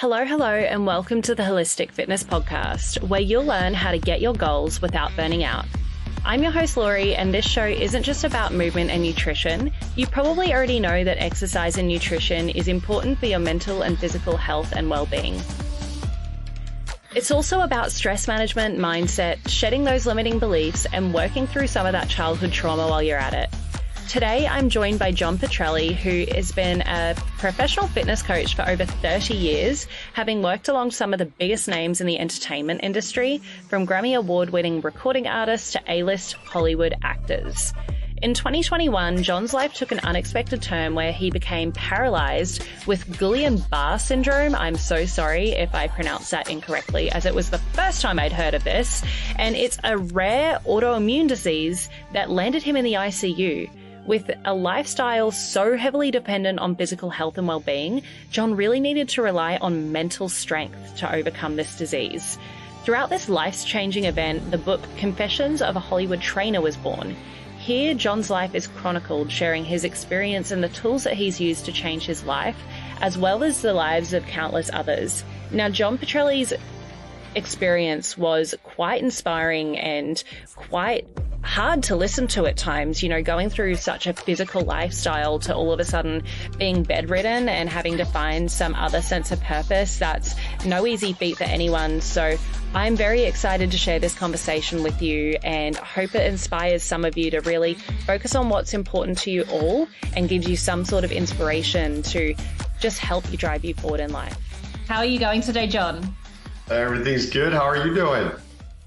Hello, and welcome to the Holistic Fitness Podcast, where you'll learn how to get your goals without burning out. I'm your host, Laurie, and this show isn't just about movement and nutrition. You probably already know that exercise and nutrition is important for your mental and physical health and well-being. It's also about stress management, mindset, shedding those limiting beliefs, and working through some of that childhood trauma while you're at it. Today, I'm joined by John Petrelli, who has been a professional fitness coach for over 30 years, having worked along some of the biggest names in the entertainment industry, from Grammy-Award-winning recording artists to A-list Hollywood actors. In 2021, John's life took an unexpected turn where he became paralyzed with Guillain-Barré Syndrome. I'm so sorry if I pronounced that incorrectly, as it was the first time I'd heard of this. And it's a rare autoimmune disease that landed him in the ICU. With a lifestyle so heavily dependent on physical health and well-being, John really needed to rely on mental strength to overcome this disease. Throughout this life-changing event, the book Confessions of a Hollywood Trainer was born. Here, John's life is chronicled, sharing his experience and the tools that he's used to change his life, as well as the lives of countless others. Now, John Petrelli's experience was quite inspiring and quite hard to listen to at times, going through such a physical lifestyle to all of a sudden being bedridden and having to find some other sense of purpose. That's no easy feat for anyone. So I'm very excited to share this conversation with you and hope it inspires some of you to really focus on what's important to you all and gives you some sort of inspiration to just help you drive you forward in life. How are you going today, John? Everything's good. How are you doing?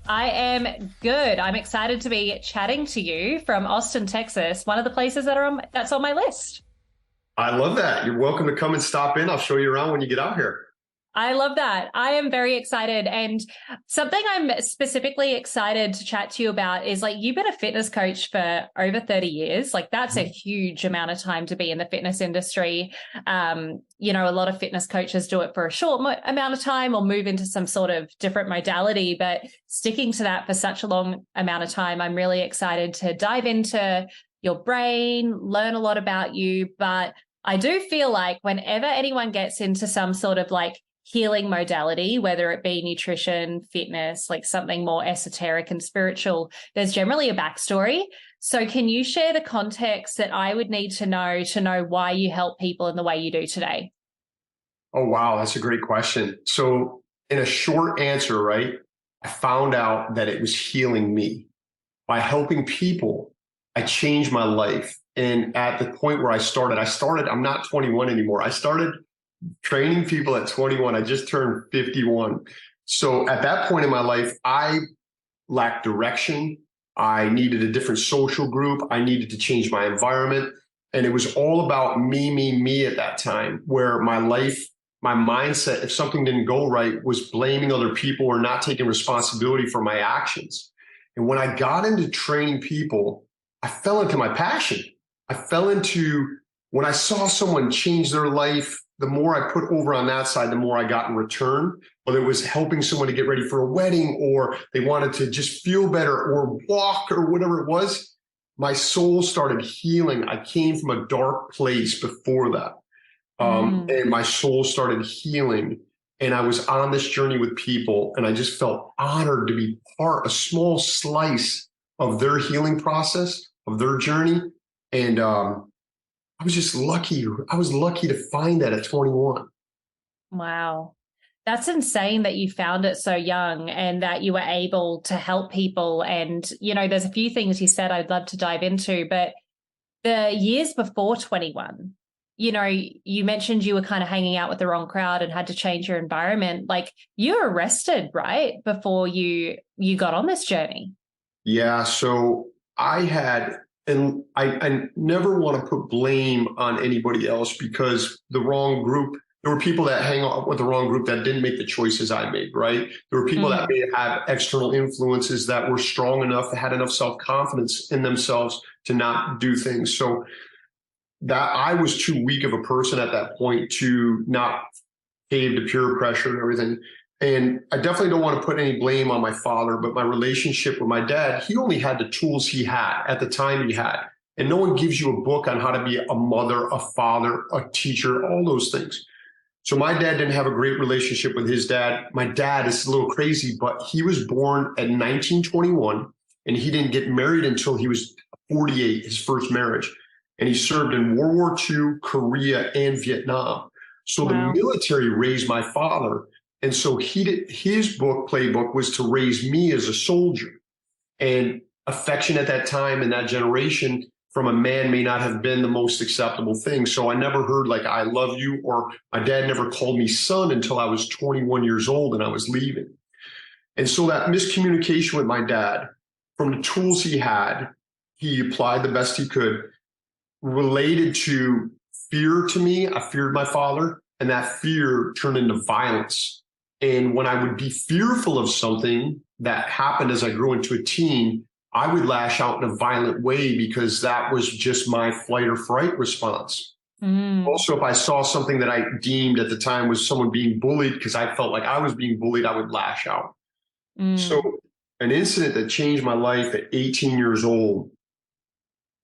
I am good. I'm excited to be chatting to you from Austin, Texas, one of the places that's on my list. I love that. You're welcome to come and stop in. I'll show you around when you get out here. I love that. I am very excited. And something I'm specifically excited to chat to you about is you've been a fitness coach for over 30 years. That's a huge amount of time to be in the fitness industry. A lot of fitness coaches do it for a short amount of time or move into some sort of different modality, but sticking to that for such a long amount of time, I'm really excited to dive into your brain, learn a lot about you. But I do feel like whenever anyone gets into some sort of healing modality, whether it be nutrition, fitness, something more esoteric and spiritual, there's generally a backstory. So can you share the context that I would need to know why you help people in the way you do today? Oh, wow. That's a great question. So in a short answer, right, I found out that it was healing me. By helping people, I changed my life. And at the point where I started, I'm not 21 anymore. I started training people at 21. I just turned 51. So at that point in my life, I lacked direction. I needed a different social group. I needed to change my environment. And it was all about me at that time, where my life, my mindset, if something didn't go right, was blaming other people or not taking responsibility for my actions. And when I got into training people, I fell into my passion. When I saw someone change their life, the more I put over on that side, the more I got in return, whether it was helping someone to get ready for a wedding or they wanted to just feel better or walk or whatever it was, my soul started healing. I came from a dark place before that. And my soul started healing. And I was on this journey with people, and I just felt honored to be a small slice of their healing process, of their journey. And I was just lucky. I was lucky to find that at 21. Wow. That's insane that you found it so young and that you were able to help people. And, there's a few things you said I'd love to dive into, but the years before 21, you mentioned you were kind of hanging out with the wrong crowd and had to change your environment. You were arrested, right? Before you got on this journey. Yeah. So and I never want to put blame on anybody else, because there were people that hang out with the wrong group that didn't make the choices I made, right? There were people that may have external influences that were strong enough, that had enough self-confidence in themselves to not do things. So that I was too weak of a person at that point to not cave to peer pressure and everything. And I definitely don't want to put any blame on my father, but my relationship with my dad, he only had the tools he had at the time he had. And no one gives you a book on how to be a mother, a father, a teacher, all those things. So my dad didn't have a great relationship with his dad. My dad is a little crazy, but he was born at 1921 and he didn't get married until he was 48, his first marriage. And he served in World War II, Korea, and Vietnam. So Wow. the military raised my father. And so his playbook was to raise me as a soldier. And affection at that time in that generation from a man may not have been the most acceptable thing. So I never heard like, I love you, or my dad never called me son until I was 21 years old and I was leaving. And so that miscommunication with my dad, from the tools he had, he applied the best he could, related to fear to me. I feared my father, and that fear turned into violence. And when I would be fearful of something that happened as I grew into a teen, I would lash out in a violent way because that was just my flight or fright response. Also, if I saw something that I deemed at the time was someone being bullied, because I felt like I was being bullied, I would lash out. So an incident that changed my life at 18 years old,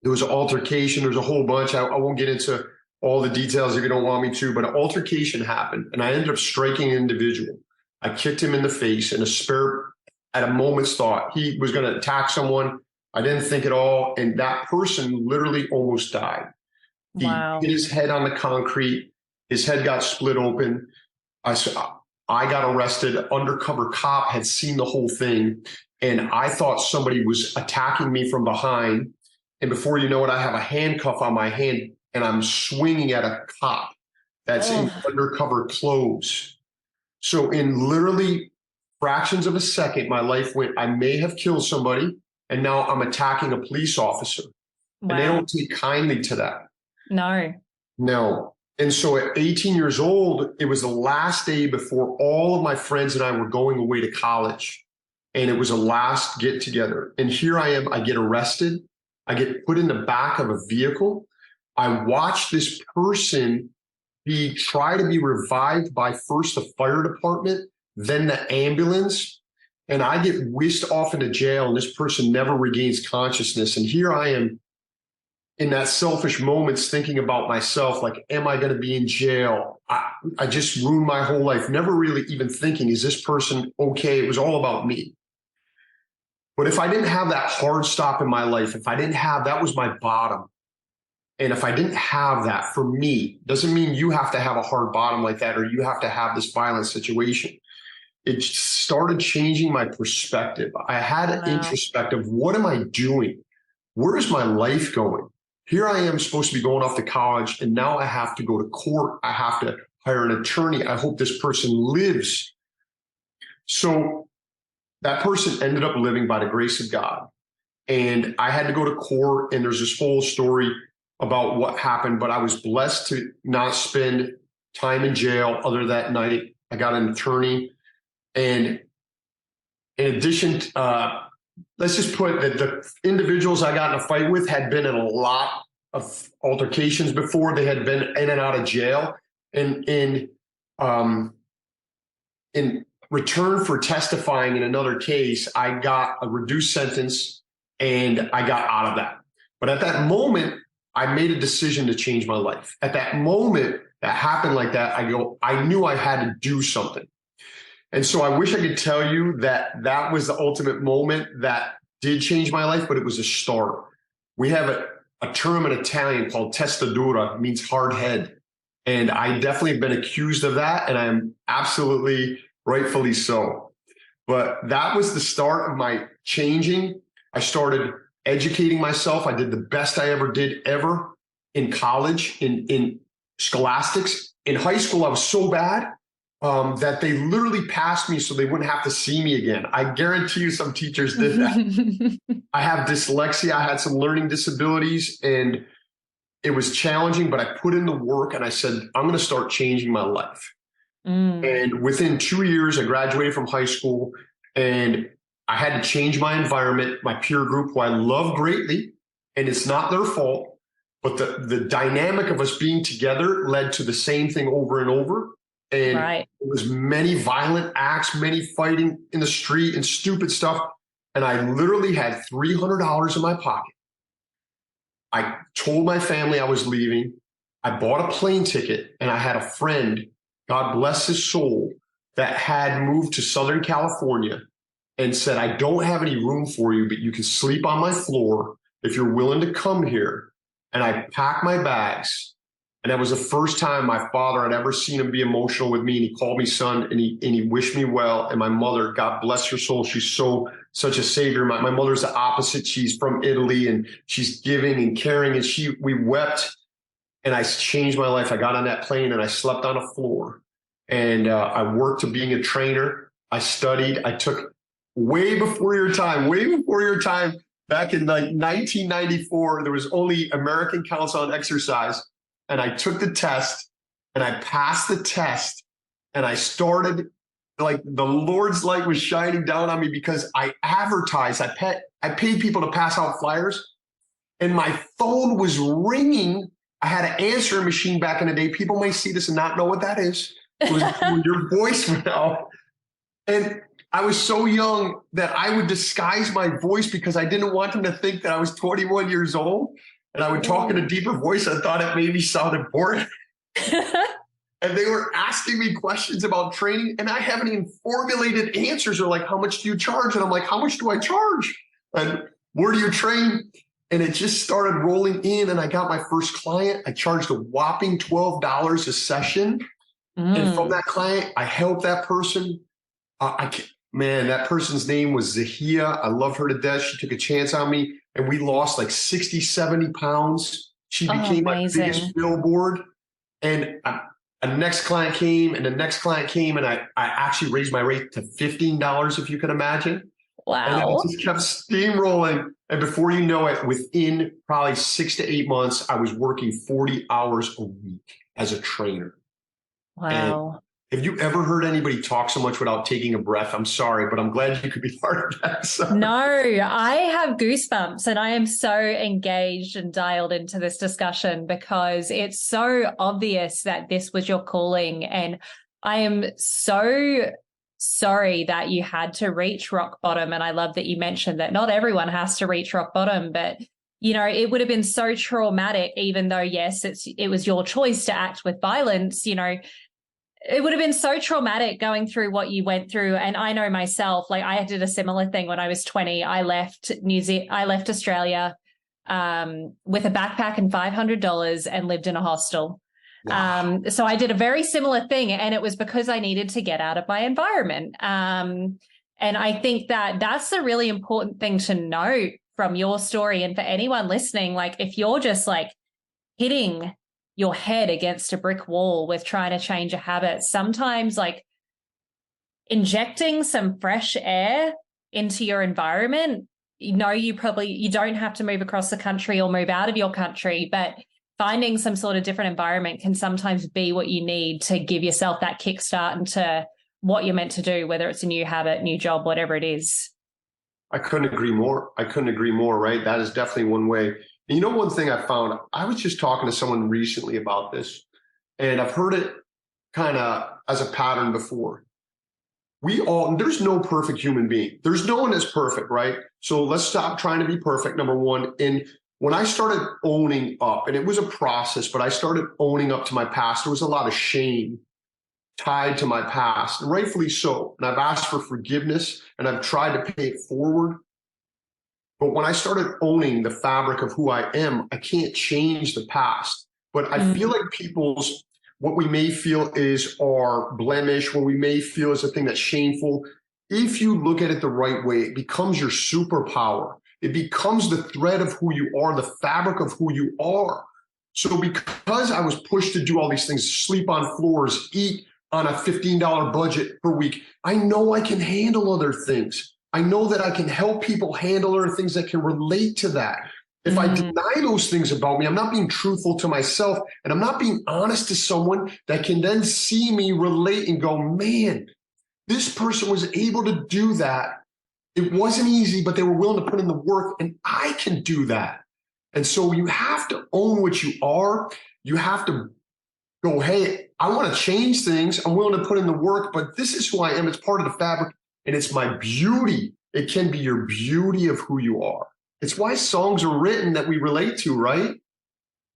there was an altercation. There's a whole bunch. I won't get into all the details if you don't want me to, but an altercation happened and I ended up striking an individual. I kicked him in the face in a spare, at a moment's thought. He was going to attack someone. I didn't think at all. And that person literally almost died. He hit his head on the concrete. His head got split open. I got arrested. An undercover cop had seen the whole thing. And I thought somebody was attacking me from behind. And before you know it, I have a handcuff on my hand and I'm swinging at a cop that's in undercover clothes. So in literally fractions of a second, my life went, I may have killed somebody, and now I'm attacking a police officer. And they don't take kindly to that. No. And so at 18 years old, it was the last day before all of my friends and I were going away to college. And it was a last get together. And here I am, I get arrested. I get put in the back of a vehicle. I watch this person try to be revived by first the fire department, then the ambulance. And I get whisked off into jail, and this person never regains consciousness. And here I am in that selfish moments thinking about myself, like, am I going to be in jail? I just ruined my whole life, never really even thinking, is this person okay? It was all about me. But if I didn't have that hard stop in my life, if I didn't have, that was my bottom. And if I didn't have that for me, doesn't mean you have to have a hard bottom like that, or you have to have this violent situation. It started changing my perspective. I had an introspective. What am I doing? Where is my life going? Here I am supposed to be going off to college, and now I have to go to court. I have to hire an attorney. I hope this person lives. So that person ended up living by the grace of God. And I had to go to court, and there's this whole story about what happened, but I was blessed to not spend time in jail. Other that night, I got an attorney. And in addition, let's just put that the individuals I got in a fight with had been in a lot of altercations before. They had been in and out of jail. And in return for testifying in another case, I got a reduced sentence and I got out of that. But at that moment, I made a decision to change my life. At that moment that happened like that, I knew I had to do something. And so I wish I could tell you that that was the ultimate moment that did change my life, but it was a start. We have a term in Italian called testa dura, means hard head. And I definitely have been accused of that, and I'm absolutely rightfully so. But that was the start of my changing. I started educating myself. I did the best I ever did in college, in scholastics. In high school, I was so bad that they literally passed me so they wouldn't have to see me again. I guarantee you some teachers did that. I have dyslexia. I had some learning disabilities, and it was challenging, but I put in the work and I said, I'm going to start changing my life. And within 2 years, I graduated from high school, and I had to change my environment, my peer group, who I love greatly, and it's not their fault, but the dynamic of us being together led to the same thing over and over. And it was many violent acts, many fighting in the street and stupid stuff. And I literally had $300 in my pocket. I told my family I was leaving. I bought a plane ticket, and I had a friend God bless his soul, that had moved to Southern California and said, I don't have any room for you, but you can sleep on my floor if you're willing to come here. And I packed my bags. And that was the first time my father had ever seen him be emotional with me. And he called me son, and he wished me well. And my mother, God bless her soul, she's such a savior. My mother's the opposite. She's from Italy, and she's giving and caring. And we wept, and I changed my life. I got on that plane and I slept on a floor, and I worked to being a trainer. I studied. I took way before your time, back in like 1994, there was only American Council on Exercise. And I took the test, and I passed the test, and I started, like, the Lord's light was shining down on me because I advertised. I paid people to pass out flyers, and my phone was ringing. I had an answering machine back in the day. People may see this and not know what that is. It was when your voice went out. And I was so young that I would disguise my voice because I didn't want them to think that I was 21 years old. And I would talk in a deeper voice. I thought it made me sound important. And they were asking me questions about training, and I haven't even formulated answers. They're like, how much do you charge? And I'm like, how much do I charge? And where do you train? And it just started rolling in, and I got my first client. I charged a whopping $12 a session. And from that client, I helped that person. That person's name was Zahia. I love her to death. She took a chance on me, and we lost like 60, 70 pounds. She became my biggest billboard. And a next client came, and the next client came, and I actually raised my rate to $15, if you can imagine. Wow. And it just kept steamrolling. And before you know it, within probably 6 to 8 months, I was working 40 hours a week as a trainer. Wow. And have you ever heard anybody talk so much without taking a breath? I'm sorry, but I'm glad you could be part of that. So. No, I have goosebumps, and I am so engaged and dialed into this discussion because it's so obvious that this was your calling. And I am so sorry that you had to reach rock bottom. And I love that you mentioned that not everyone has to reach rock bottom, but it would have been so traumatic, even though, yes, it was your choice to act with violence, it would have been so traumatic going through what you went through. And I know myself, like I did a similar thing when I was 20. I left Australia with a backpack and $500 and lived in a hostel. Wow. So I did a very similar thing, and it was because I needed to get out of my environment. And I think that that's a really important thing to know from your story. And for anyone listening, like if you're just like hitting your head against a brick wall with trying to change a habit, sometimes like injecting some fresh air into your environment, you don't have to move across the country or move out of your country, but finding some sort of different environment can sometimes be what you need to give yourself that kickstart into what you're meant to do, whether it's a new habit, new job, whatever it is. I couldn't agree more, right? That is definitely one way. And one thing I found, I was just talking to someone recently about this, and I've heard it kind of as a pattern before. There's no perfect human being. There's no one that's perfect, right? So let's stop trying to be perfect, number one. And when I started owning up, and it was a process, but I started owning up to my past, there was a lot of shame tied to my past, and rightfully so. And I've asked for forgiveness, and I've tried to pay it forward. But when I started owning the fabric of who I am, I can't change the past. But I feel like what we may feel is our blemish, what we may feel is a thing that's shameful. If you look at it the right way, it becomes your superpower. It becomes the thread of who you are, the fabric of who you are. So because I was pushed to do all these things, sleep on floors, eat on a $15 budget per week, I know I can handle other things. I know that I can help people handle other things that can relate to that. If I deny those things about me, I'm not being truthful to myself, and I'm not being honest to someone that can then see me, relate, and go, man, this person was able to do that. It wasn't easy, but they were willing to put in the work, and I can do that. And so you have to own what you are. You have to go, hey, I want to change things. I'm willing to put in the work, but this is who I am. It's part of the fabric. And it's my beauty. It can be your beauty of who you are. It's why songs are written that we relate to, right?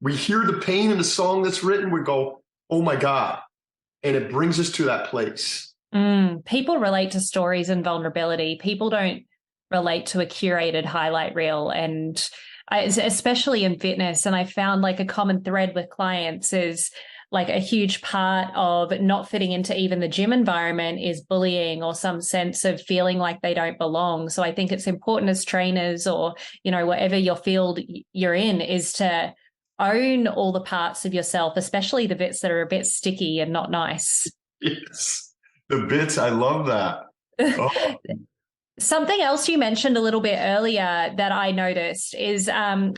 We hear the pain in the song that's written. We go, oh my God, And it brings us to that place. People relate to stories and vulnerability. People don't relate to a curated highlight reel, and especially in fitness. And I found like a common thread with clients is like a huge part of not fitting into even the gym environment is bullying or some sense of feeling like they don't belong. So I think it's important as trainers or, whatever your field you're in, is to own all the parts of yourself, especially the bits that are a bit sticky and not nice. Yes. The bits. I love that. Oh. Something else you mentioned a little bit earlier that I noticed is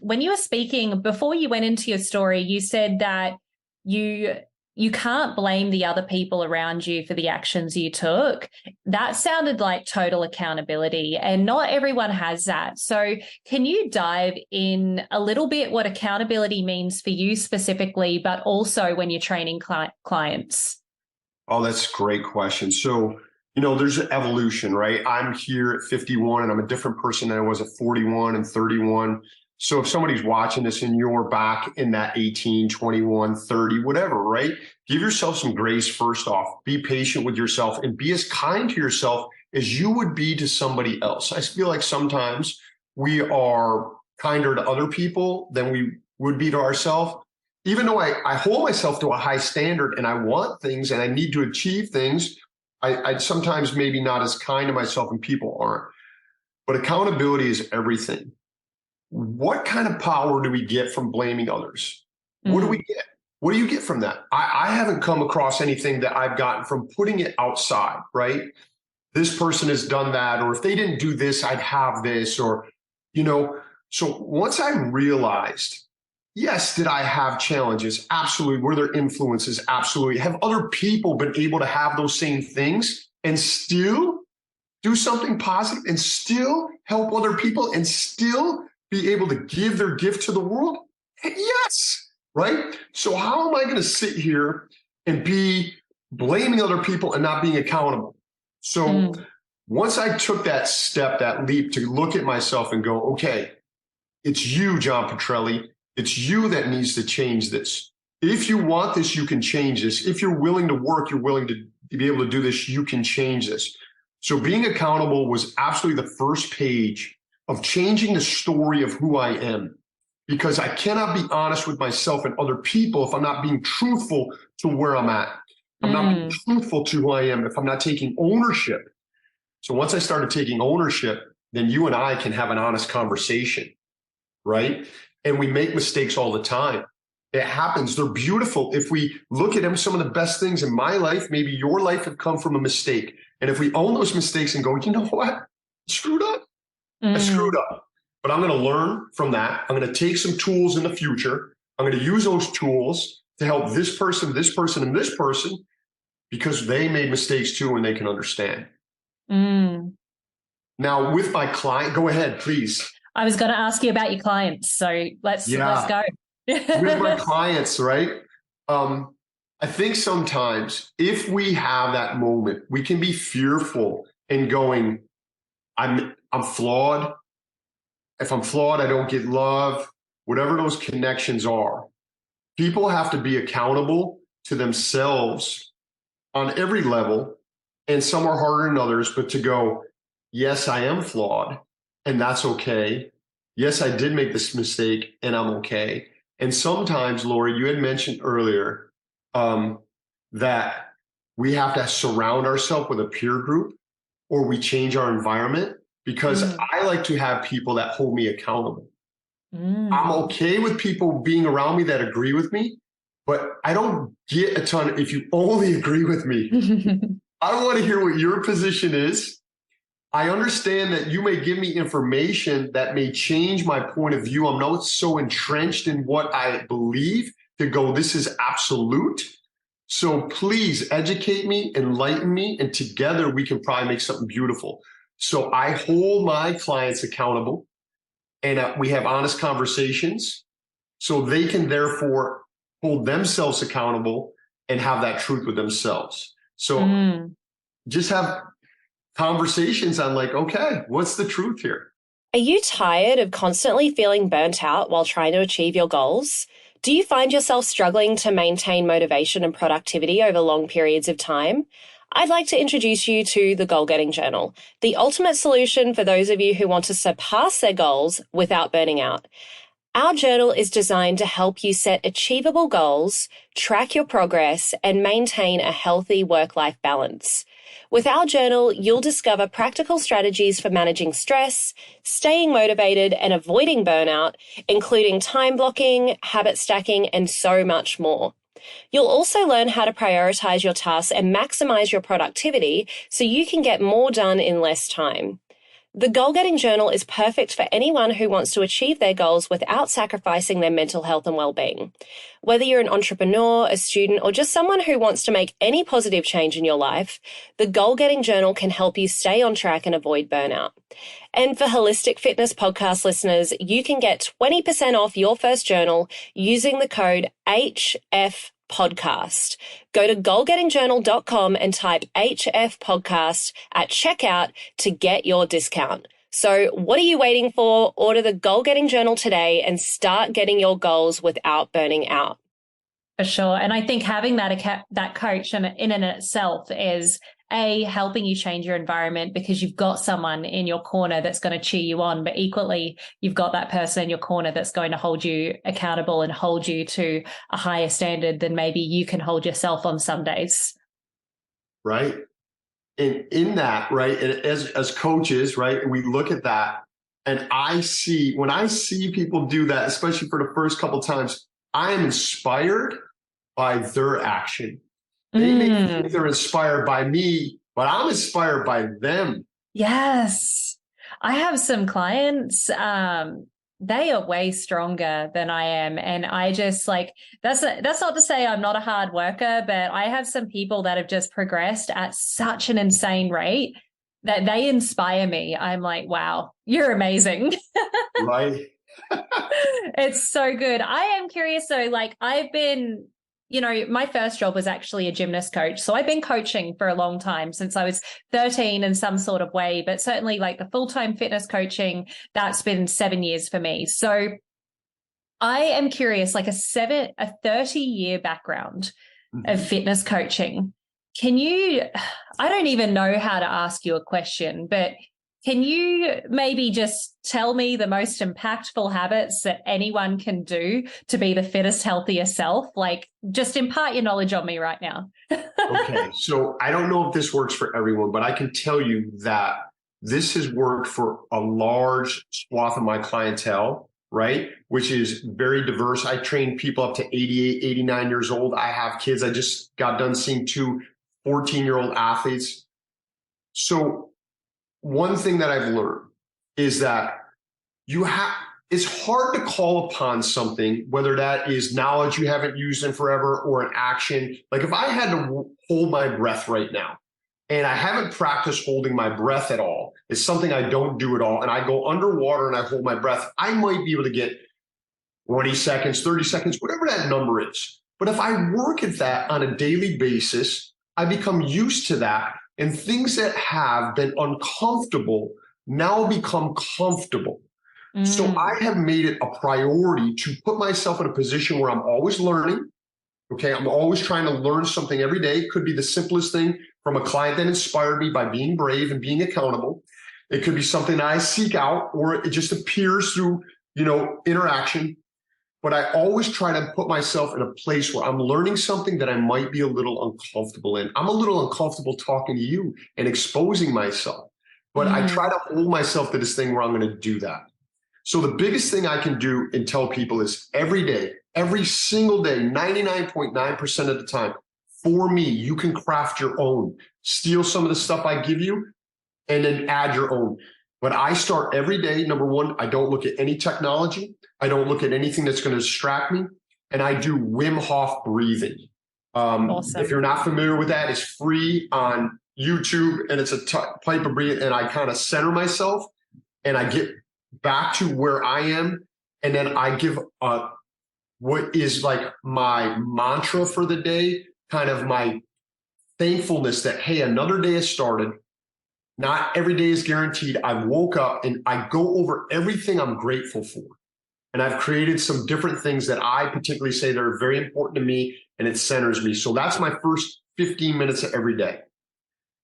when you were speaking, before you went into your story, you said that you can't blame the other people around you for the actions you took. That sounded like total accountability, and not everyone has that. So can you dive in a little bit what accountability means for you specifically, but also when you're training clients? Oh, that's a great question. So, there's an evolution, right? I'm here at 51 and I'm a different person than I was at 41 and 31. So if somebody's watching this and you're back in that 18, 21, 30, whatever, right? Give yourself some grace first off. Be patient with yourself and be as kind to yourself as you would be to somebody else. I feel like sometimes we are kinder to other people than we would be to ourselves. Even though I hold myself to a high standard and I want things and I need to achieve things, I sometimes maybe not as kind to myself and people aren't. But accountability is everything. What kind of power do we get from blaming others? What do we get? What do you get from that? I haven't come across anything that I've gotten from putting it outside, right? This person has done that, or if they didn't do this, I'd have this, or, so once I realized, yes, did I have challenges? Absolutely. Were there influences? Absolutely. Have other people been able to have those same things and still do something positive and still help other people and still be able to give their gift to the world? Yes, right? So how am I going to sit here and be blaming other people and not being accountable? So once I took that step, that leap to look at myself and go, okay, it's you, John Petrelli. It's you that needs to change this. If you want this, you can change this. If you're willing to work, you're willing to be able to do this, you can change this. So being accountable was absolutely the first page of changing the story of who I am, because I cannot be honest with myself and other people if I'm not being truthful to where I'm at. I'm not being truthful to who I am if I'm not taking ownership. So once I started taking ownership, then you and I can have an honest conversation, right? And we make mistakes all the time. It happens. They're beautiful. If we look at them, some of the best things in my life, maybe your life, have come from a mistake. And if we own those mistakes and go, you know what? I screwed up. I screwed up. But I'm going to learn from that. I'm going to take some tools in the future. I'm going to use those tools to help this person, and this person, because they made mistakes too and they can understand. Now, with my client, go ahead, please. I was going to ask you about your clients. So let's go. With my clients, right? I think sometimes if we have that moment, we can be fearful and going, I'm flawed. If I'm flawed, I don't get love, whatever those connections are. People have to be accountable to themselves on every level. And some are harder than others, but to go, yes, I am flawed and that's okay. Yes, I did make this mistake and I'm okay. And sometimes, Lori, you had mentioned earlier that we have to surround ourselves with a peer group or we change our environment, because I like to have people that hold me accountable. I'm okay with people being around me that agree with me, but I don't get a ton if you only agree with me. I don't want to hear what your position is. I understand that you may give me information that may change my point of view. I'm not so entrenched in what I believe to go, this is absolute. So please educate me, enlighten me, and together we can probably make something beautiful. So I hold my clients accountable and we have honest conversations so they can therefore hold themselves accountable and have that truth with themselves. So just have conversations on like, okay, what's the truth here? Are you tired of constantly feeling burnt out while trying to achieve your goals? Do you find yourself struggling to maintain motivation and productivity over long periods of time? I'd like to introduce you to the Goal Getting Journal, the ultimate solution for those of you who want to surpass their goals without burning out. Our journal is designed to help you set achievable goals, track your progress, and maintain a healthy work-life balance. With our journal, you'll discover practical strategies for managing stress, staying motivated, and avoiding burnout, including time blocking, habit stacking, and so much more. You'll also learn how to prioritize your tasks and maximize your productivity so you can get more done in less time. The Goal Getting Journal is perfect for anyone who wants to achieve their goals without sacrificing their mental health and well-being. Whether you're an entrepreneur, a student, or just someone who wants to make any positive change in your life, the Goal Getting Journal can help you stay on track and avoid burnout. And for Holistic Fitness podcast listeners, you can get 20% off your first journal using the code HFPodcast. Go to goalgettingjournal.com and type HF Podcast at checkout to get your discount. So what are you waiting for? Order the Goal Getting Journal today and start getting your goals without burning out. For sure. And I think having that coach in and itself is helping you change your environment, because you've got someone in your corner that's going to cheer you on, but equally you've got that person in your corner that's going to hold you accountable and hold you to a higher standard than maybe you can hold yourself on some days. Right. And in that, right, and as coaches, right, we look at that, and when I see people do that, especially for the first couple of times, I am inspired by their action. They may think they're inspired by me, but I'm inspired by them. Yes. I have some clients, they are way stronger than I am. And I just that's not to say I'm not a hard worker, but I have some people that have just progressed at such an insane rate that they inspire me. I'm like, wow, you're amazing. Right. It's so good. I am curious though, I've been, my first job was actually a gymnast coach. So I've been coaching for a long time, since I was 13 in some sort of way, but certainly the full-time fitness coaching, that's been 7 years for me. So I am curious, a 30-year background of fitness coaching. I don't even know how to ask you a question, but can you maybe just tell me the most impactful habits that anyone can do to be the fittest, healthier self? Just impart your knowledge on me right now. Okay. So I don't know if this works for everyone, but I can tell you that this has worked for a large swath of my clientele, right? Which is very diverse. I train people up to 88, 89 years old. I have kids. I just got done seeing 2 14-year-old athletes. So one thing that I've learned is that it's hard to call upon something, whether that is knowledge you haven't used in forever or an action. If I had to hold my breath right now, and I haven't practiced holding my breath at all, it's something I don't do at all, and I go underwater and I hold my breath, I might be able to get 20 seconds, 30 seconds, whatever that number is. But if I work at that on a daily basis, I become used to that. And things that have been uncomfortable now become comfortable. So I have made it a priority to put myself in a position where I'm always learning. Okay. I'm always trying to learn something every day. It could be the simplest thing from a client that inspired me by being brave and being accountable. It could be something that I seek out, or it just appears through, interaction. But I always try to put myself in a place where I'm learning something that I might be a little uncomfortable in. I'm a little uncomfortable talking to you and exposing myself, but I try to hold myself to this thing where I'm going to do that. So the biggest thing I can do and tell people is every day, every single day, 99.9% of the time, for me, you can craft your own. Steal some of the stuff I give you and then add your own. But I start every day. Number one, I don't look at any technology. I don't look at anything that's going to distract me. And I do Wim Hof breathing. Awesome. If you're not familiar with that, it's free on YouTube, and it's a type of breathing. And I kind of center myself and I get back to where I am. And then I give what is my mantra for the day, kind of my thankfulness that, hey, another day has started. Not every day is guaranteed. I woke up and I go over everything I'm grateful for. And I've created some different things that I particularly say that are very important to me, and it centers me. So that's my first 15 minutes every day.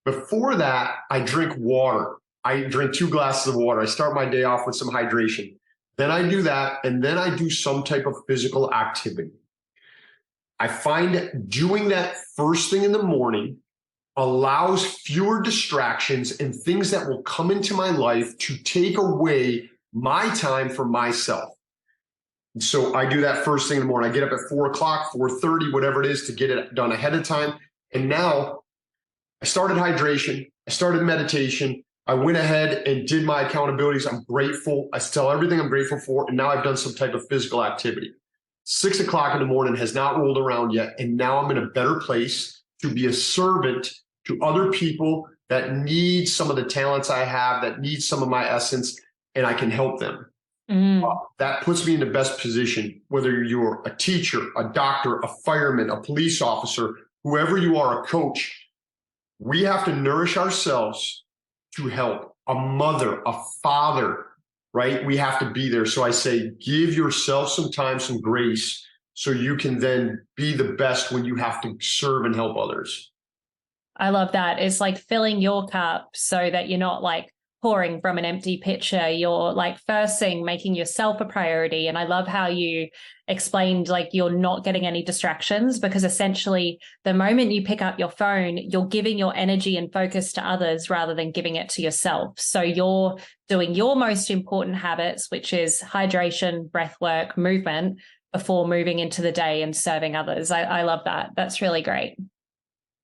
Before that, I drink water. I drink 2 glasses of water. I start my day off with some hydration. Then I do that, and then I do some type of physical activity. I find doing that first thing in the morning allows fewer distractions and things that will come into my life to take away my time for myself. So I do that first thing in the morning. I get up at 4 o'clock, 4:30, whatever it is, to get it done ahead of time. And now I started hydration. I started meditation. I went ahead and did my accountabilities. I'm grateful. I tell everything I'm grateful for. And now I've done some type of physical activity. 6 o'clock in the morning has not rolled around yet. And now I'm in a better place to be a servant to other people that need some of the talents I have, that need some of my essence, and I can help them. That puts me in the best position, whether you're a teacher, a doctor, a fireman, a police officer, whoever you are, a coach. We have to nourish ourselves to help a mother, a father, right? We have to be there. So I say, give yourself some time, some grace, so you can then be the best when you have to serve and help others. I love that. It's like filling your cup so that you're not like pouring from an empty pitcher. You're like first thing, making yourself a priority. And I love how you explained like you're not getting any distractions, because essentially the moment you pick up your phone, you're giving your energy and focus to others rather than giving it to yourself. So you're doing your most important habits, which is hydration, breath work, movement, before moving into the day and serving others. I love that. That's really great.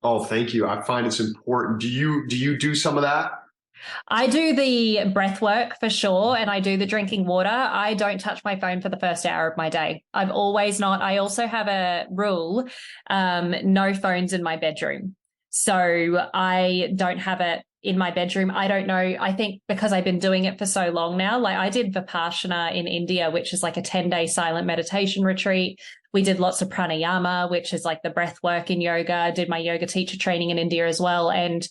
Oh, thank you. I find it's important. Do you do some of that? I do the breath work for sure, and I do the drinking water. I don't touch my phone for the first hour of my day. I've always not. I also have a rule, no phones in my bedroom. So I don't have it in my bedroom. I don't know. I think because I've been doing it for so long now, like I did Vipassana in India, which is like a 10-day silent meditation retreat. We did lots of pranayama, which is like the breath work in yoga. I did my yoga teacher training in India as well. And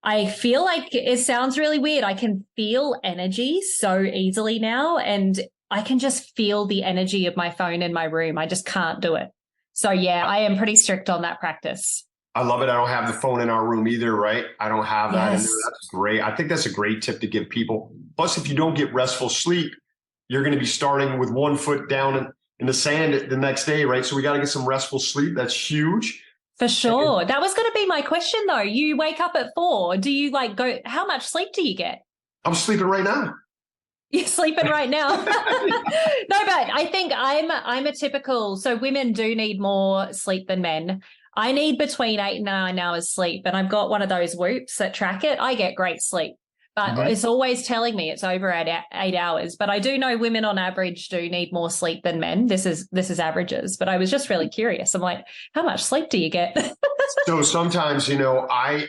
I feel like it sounds really weird. I can feel energy so easily now, and I can just feel the energy of my phone in my room. I just can't do it. So yeah, I am pretty strict on that practice. I love it. I don't have the phone in our room either, right? I don't have that in there. That's great. I think that's a great tip to give people. Plus, if you don't get restful sleep, you're going to be starting with one foot down in the sand the next day, right? So we got to get some restful sleep. That's huge. For sure. That was going to be my question, though. You wake up at 4. Do you like go? How much sleep do you get? I'm sleeping right now. You're sleeping right now. No, but I think I'm a typical. So women do need more sleep than men. I need between 8 and 9 hours sleep, and I've got one of those Whoops that track it. I get great sleep, but it's always telling me it's over at 8 hours. But I do know women on average do need more sleep than men. This is averages, but I was just really curious. I'm like, how much sleep do you get? So sometimes, I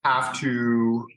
have to,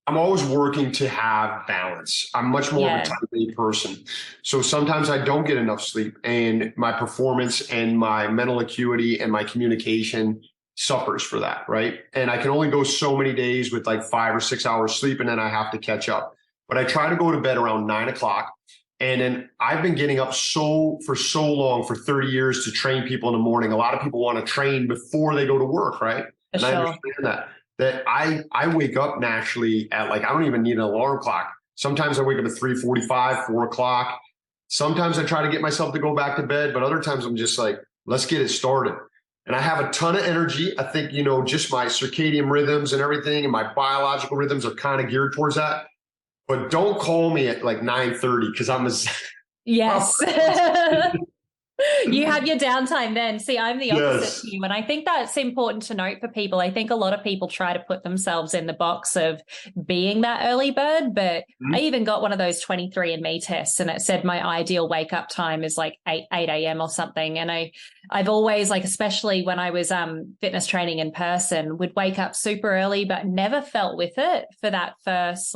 I'm always working to have balance. I'm much more of a type A person. So sometimes I don't get enough sleep, and my performance and my mental acuity and my communication suffers for that, right? And I can only go so many days with like 5 or 6 hours sleep, and then I have to catch up. But I try to go to bed around 9 o'clock. And then I've been getting up for so long, for 30 years, to train people in the morning. A lot of people want to train before they go to work, right? And I understand that I wake up naturally at I don't even need an alarm clock. Sometimes I wake up at 3:45, 4 o'clock. Sometimes I try to get myself to go back to bed, but other times I'm just like, let's get it started. And I have a ton of energy. I think, just my circadian rhythms and everything and my biological rhythms are kind of geared towards that. But don't call me at 9:30 because I'm Yes. You have your downtime then. See, I'm the opposite to you. And I think that's important to note for people. I think a lot of people try to put themselves in the box of being that early bird, but I even got one of those 23andMe tests, and it said my ideal wake up time is 8 a.m. or something. And I've always, especially when I was fitness training in person, would wake up super early, but never felt with it for that first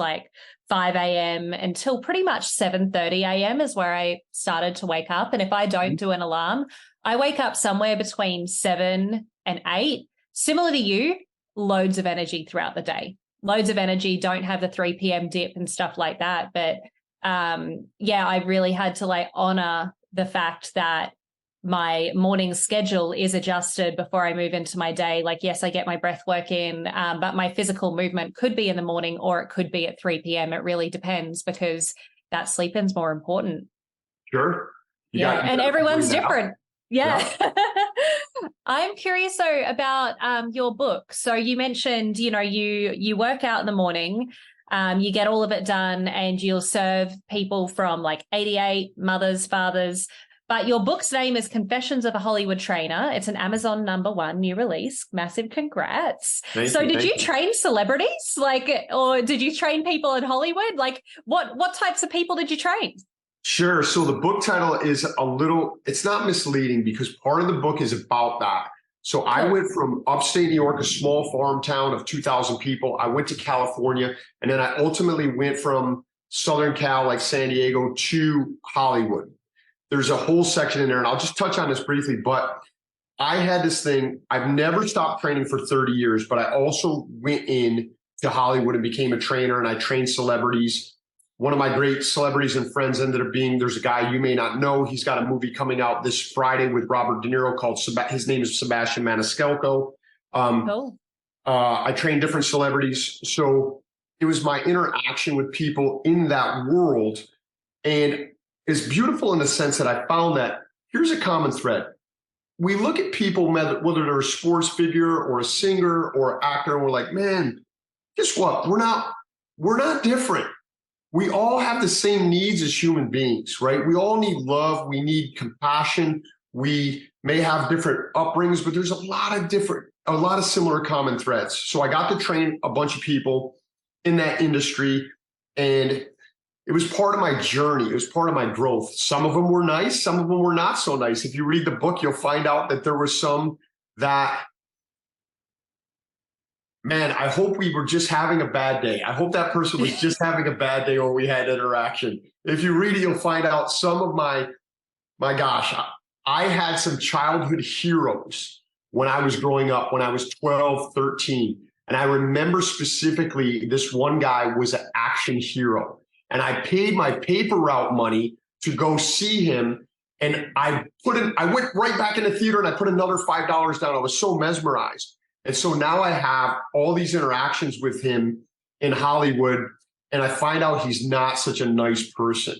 5 a.m. until pretty much 7:30 a.m. is where I started to wake up. And if I don't do an alarm, I wake up somewhere between 7 and 8. Similar to you, loads of energy throughout the day. Loads of energy, don't have the 3 p.m. dip and stuff like that. But I really had to like honor the fact that my morning schedule is adjusted before I move into my day. Like, yes, I get my breath work in, but my physical movement could be in the morning or it could be at 3 p.m. It really depends because that sleep in's more important. Sure. And everyone's different. Yeah. I'm curious though about your book. So you mentioned, you work out in the morning, you get all of it done and you'll serve people from like 88 mothers, fathers. But your book's name is Confessions of a Hollywood Trainer. It's an Amazon #1 new release. Massive congrats. Did you train celebrities? Or did you train people in Hollywood? Like what types of people did you train? Sure. So the book title is it's not misleading because part of the book is about that. So I went from upstate New York, a small farm town of 2,000 people. I went to California, and then I ultimately went from Southern Cal, like San Diego, to Hollywood. There's a whole section in there, and I'll just touch on this briefly, but I had this thing. I've never stopped training for 30 years, but I also went in to Hollywood and became a trainer, and I trained celebrities. One of my great celebrities and friends ended up being, there's a guy you may not know. He's got a movie coming out this Friday with Robert De Niro called, his name is Sebastian Maniscalco. I trained different celebrities. So it was my interaction with people in that world. And it's beautiful in the sense that I found that here's a common thread. We look at people, whether they're a sports figure or a singer or actor, and we're like, man, guess what? We're not different. We all have the same needs as human beings, right? We all need love. We need compassion. We may have different upbringings, but there's a lot of similar common threads. So I got to train a bunch of people in that industry, and it was part of my journey. It was part of my growth. Some of them were nice. Some of them were not so nice. If you read the book, you'll find out that there were some that, man, I hope we were just having a bad day. I hope that person was just having a bad day when we had interaction. If you read it, you'll find out some of my gosh, I had some childhood heroes when I was growing up, when I was 12, 13. And I remember specifically this one guy was an action hero. And I paid my paper route money to go see him. And I went right back in the theater and I put another $5 down. I was so mesmerized. And so now I have all these interactions with him in Hollywood, and I find out he's not such a nice person.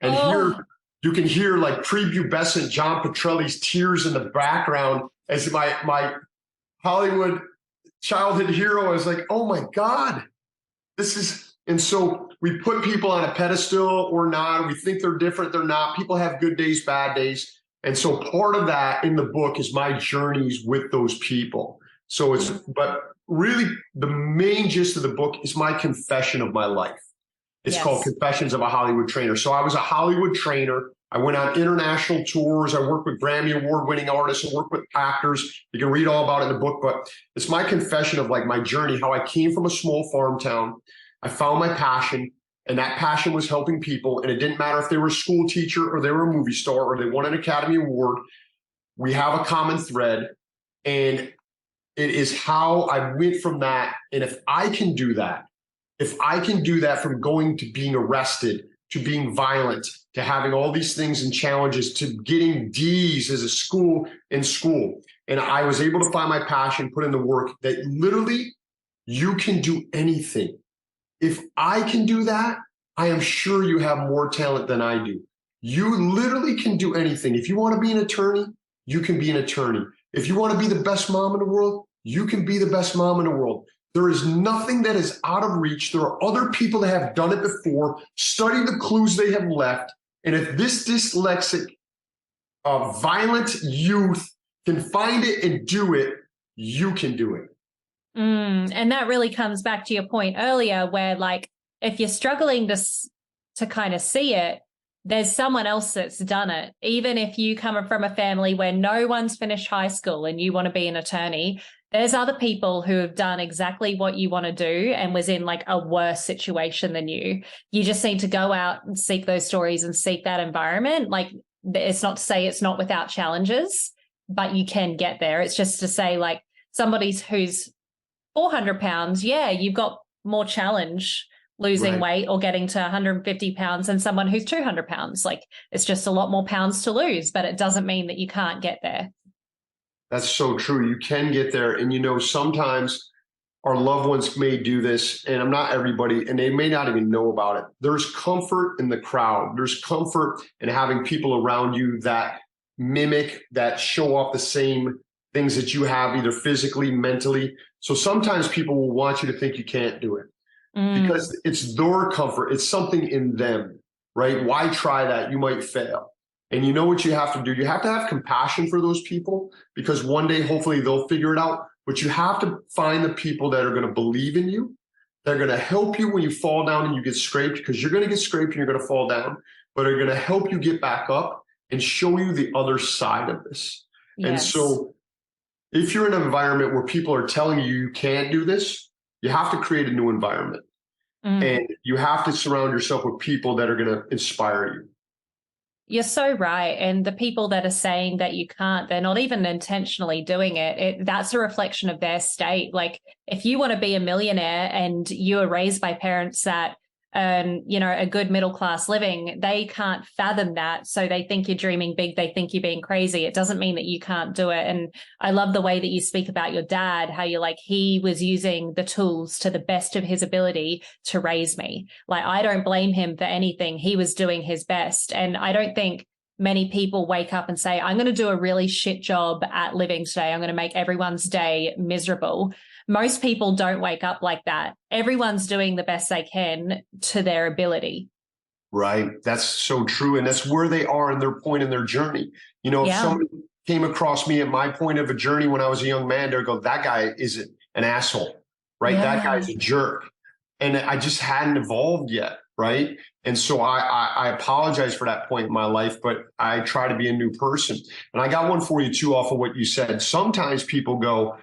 And here you can hear like prepubescent John Petrelli's tears in the background as my Hollywood childhood hero is like, oh my God, and so we put people on a pedestal or not. We think they're different. They're not. People have good days, bad days. And so part of that in the book is my journeys with those people. So but really the main gist of the book is my confession of my life. It's called Confessions of a Hollywood Trainer. So I was a Hollywood trainer. I went on international tours. I worked with Grammy-Award-winning artists and worked with actors. You can read all about it in the book, but it's my confession of like my journey, how I came from a small farm town. I found my passion, and that passion was helping people. And it didn't matter if they were a school teacher or they were a movie star or they won an Academy Award. We have a common thread, and it is how I went from that. And if I can do that from going to being arrested, to being violent, to having all these things and challenges, to getting D's as in school. And I was able to find my passion, put in the work, that literally you can do anything. If I can do that, I am sure you have more talent than I do. You literally can do anything. If you want to be an attorney, you can be an attorney. If you want to be the best mom in the world, you can be the best mom in the world. There is nothing that is out of reach. There are other people that have done it before. Study the clues they have left. And if this dyslexic, violent youth can find it and do it, you can do it. And that really comes back to your point earlier where, like, if you're struggling to kind of see it, there's someone else that's done it. Even if you come from a family where no one's finished high school and you want to be an attorney, there's other people who have done exactly what you want to do and was in like a worse situation than you. You just need to go out and seek those stories and seek that environment. Like, it's not to say it's not without challenges, but you can get there. It's just to say, like, somebody who's 400 pounds, yeah, you've got more challenge losing weight or getting to 150 pounds than someone who's 200 pounds. Like, it's just a lot more pounds to lose, but it doesn't mean that you can't get there. That's so true. You can get there. And, sometimes our loved ones may do this, and I'm not everybody, and they may not even know about it. There's comfort in the crowd. There's comfort in having people around you that mimic, that show off the same things that you have, either physically, mentally. So sometimes people will want you to think you can't do it because it's their comfort. It's something in them, right? Why try that? You might fail. And you know what you have to do? You have to have compassion for those people, because one day, hopefully, they'll figure it out. But you have to find the people that are going to believe in you. They're going to help you when you fall down and you get scraped, because you're going to get scraped and you're going to fall down, but are going to help you get back up and show you the other side of this. Yes. And so if you're in an environment where people are telling you you can't do this, you have to create a new environment. And you have to surround yourself with people that are going to inspire you. You're so right. And the people that are saying that you can't, they're not even intentionally doing it. That's a reflection of their state. Like, if you want to be a millionaire and you are raised by parents that earn, a good middle-class living, they can't fathom that. So they think you're dreaming big. They think you're being crazy. It doesn't mean that you can't do it. And I love the way that you speak about your dad, how you're like, he was using the tools to the best of his ability to raise me. Like, I don't blame him for anything. He was doing his best. And I don't think many people wake up and say, I'm going to do a really shit job at living today. I'm going to make everyone's day miserable. Most people don't wake up like that. Everyone's doing the best they can to their ability. Right. That's so true. And that's where they are in their point in their journey. If somebody came across me at my point of a journey when I was a young man, they'd go, that guy is an asshole, right? Yeah. That guy's a jerk. And I just hadn't evolved yet. Right. And so I apologize for that point in my life, but I try to be a new person. And I got one for you too, off of what you said. Sometimes people go,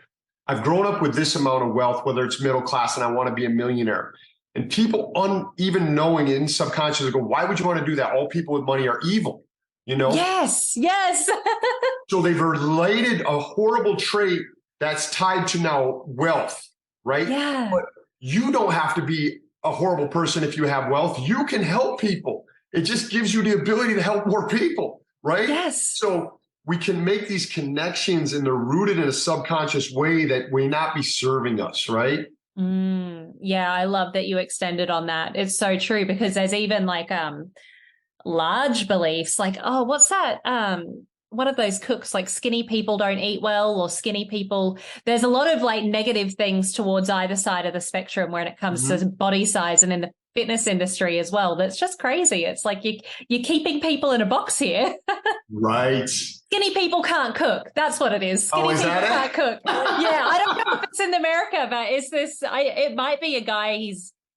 I've grown up with this amount of wealth, whether it's middle class, and I want to be a millionaire. And people, even knowing it in subconscious, go, why would you want to do that? All people with money are evil, Yes. So they've related a horrible trait that's tied to now wealth, right? Yeah. But you don't have to be a horrible person if you have wealth. You can help people. It just gives you the ability to help more people, right? Yes. So we can make these connections, and they're rooted in a subconscious way that may not be serving us, right? Yeah, I love that you extended on that. It's so true, because there's even like large beliefs like, oh, what's that? One of those cooks, like skinny people don't eat well, or skinny people. There's a lot of like negative things towards either side of the spectrum when it comes to body size, and in the fitness industry as well. That's just crazy. It's like you're keeping people in a box here. Right. Skinny people can't cook. That's what it is. Skinny people can't cook. Yeah, I don't know if it's in America, but it's this. It might be a guy.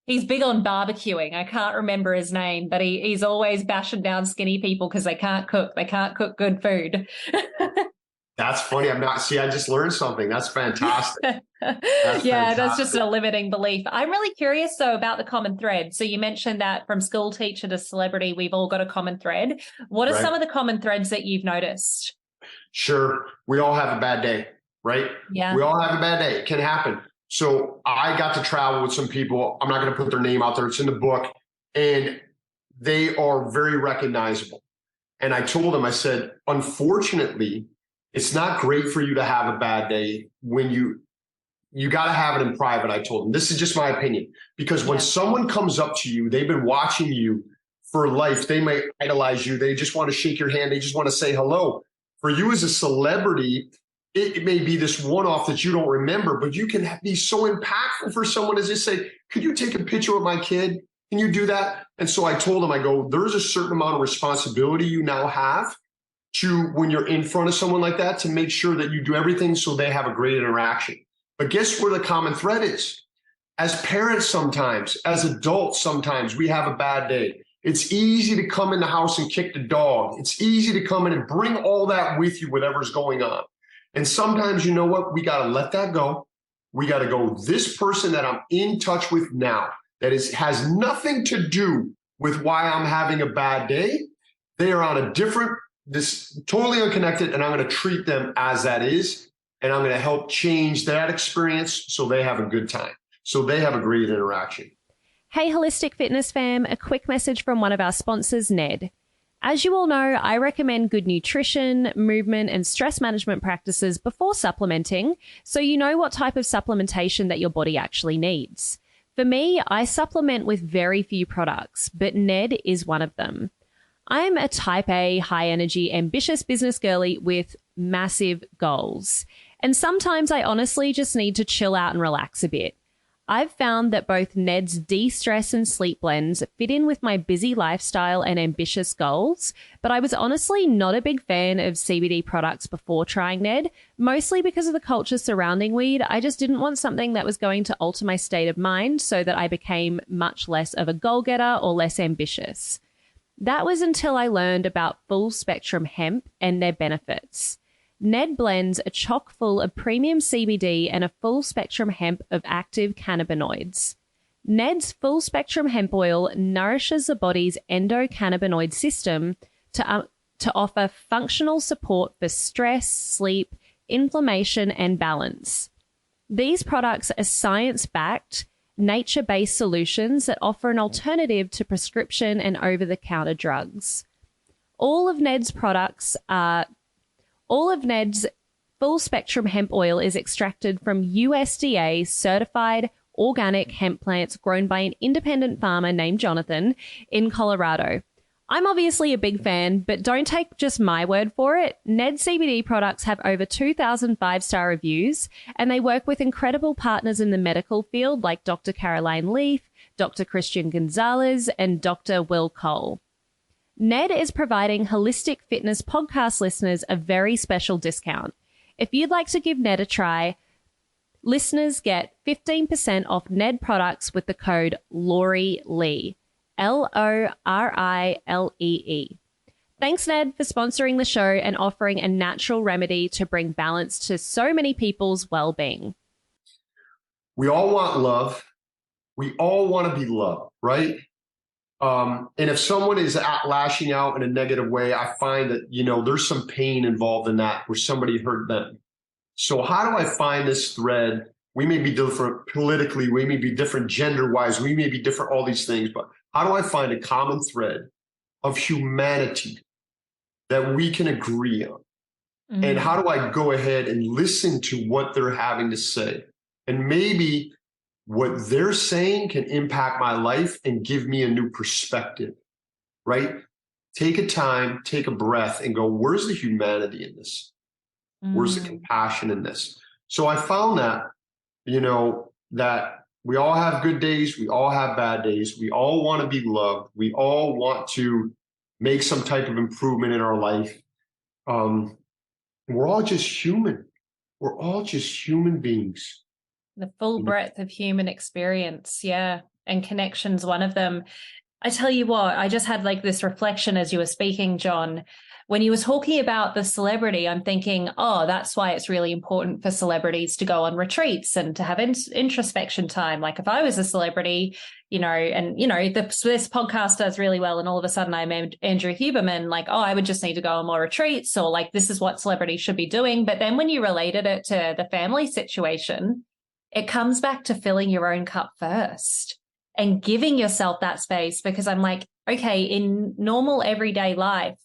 He's big on barbecuing. I can't remember his name, but he's always bashing down skinny people because they can't cook. They can't cook good food. That's funny. I just learned something. That's fantastic. That's just a limiting belief. I'm really curious, though, about the common thread. So you mentioned that from school teacher to celebrity, we've all got a common thread. What are some of the common threads that you've noticed? Sure. We all have a bad day, right? Yeah. We all have a bad day. It can happen. So I got to travel with some people. I'm not going to put their name out there. It's in the book. And they are very recognizable. And I told them, I said, unfortunately, it's not great for you to have a bad day when you got to have it in private. I told them, this is just my opinion, because when someone comes up to you, they've been watching you for life. They may idolize you. They just want to shake your hand. They just want to say hello. For you as a celebrity, it may be this one-off that you don't remember, but you can be so impactful for someone as just say, could you take a picture with my kid? Can you do that? And so I told them, I go, there's a certain amount of responsibility you now have to, when you're in front of someone like that, to make sure that you do everything so they have a great interaction. But guess where the common thread is? As parents sometimes, as adults sometimes, we have a bad day. It's easy to come in the house and kick the dog. It's easy to come in and bring all that with you, whatever's going on. And sometimes, you know what? We got to let that go. We got to go, this person that I'm in touch with now, that has nothing to do with why I'm having a bad day. They are on a different, this totally unconnected, and I'm going to treat them as that is. And I'm going to help change that experience so they have a good time, so they have a great interaction. Hey, Holistic Fitness fam, a quick message from one of our sponsors, Ned. As you all know, I recommend good nutrition, movement, and stress management practices before supplementing, so you know what type of supplementation that your body actually needs. For me, I supplement with very few products, but Ned is one of them. I'm a type A, high-energy, ambitious business girly with massive goals. And sometimes I honestly just need to chill out and relax a bit. I've found that both Ned's de-stress and sleep blends fit in with my busy lifestyle and ambitious goals, but I was honestly not a big fan of CBD products before trying Ned, mostly because of the culture surrounding weed. I just didn't want something that was going to alter my state of mind so that I became much less of a goal-getter or less ambitious. That was until I learned about full-spectrum hemp and their benefits. Ned blends are chock full of premium CBD and a full-spectrum hemp of active cannabinoids. Ned's full-spectrum hemp oil nourishes the body's endocannabinoid system to offer functional support for stress, sleep, inflammation, and balance. These products are science-backed, nature-based solutions that offer an alternative to prescription and over-the-counter drugs. All of Ned's full-spectrum hemp oil is extracted from USDA-certified organic hemp plants grown by an independent farmer named Jonathan in Colorado. I'm obviously a big fan, but don't take just my word for it. Ned CBD products have over 2,000 five-star reviews, and they work with incredible partners in the medical field like Dr. Caroline Leaf, Dr. Christian Gonzalez, and Dr. Will Cole. Ned is providing Holistic Fitness podcast listeners a very special discount. If you'd like to give Ned a try, listeners get 15% off Ned products with the code Lori Lee, LORILEE. Thanks, Ned, for sponsoring the show and offering a natural remedy to bring balance to so many people's well-being. We all want love. We all want to be loved, right? And if someone is lashing out in a negative way, I find that, there's some pain involved in that where somebody hurt them. So how do I find this thread? We may be different politically, we may be different gender-wise, we may be different, all these things, but how do I find a common thread of humanity that we can agree on? Mm-hmm. And how do I go ahead and listen to what they're having to say? And maybe what they're saying can impact my life and give me a new perspective, right? Take a time, take a breath and go, where's the humanity in this? Where's the compassion in this? So I found that, that we all have good days. We all have bad days. We all want to be loved. We all want to make some type of improvement in our life. We're all just human. We're all just human beings. The full breadth of human experience, yeah, and connection's one of them. I tell you what, I just had this reflection as you were speaking, John. When you were talking about the celebrity, I'm thinking, oh, that's why it's really important for celebrities to go on retreats and to have introspection time. Like if I was a celebrity, this podcast does really well, and all of a sudden I'm Andrew Huberman, I would just need to go on more retreats, or this is what celebrities should be doing. But then when you related it to the family situation, it comes back to filling your own cup first and giving yourself that space, because I'm okay, in normal everyday life,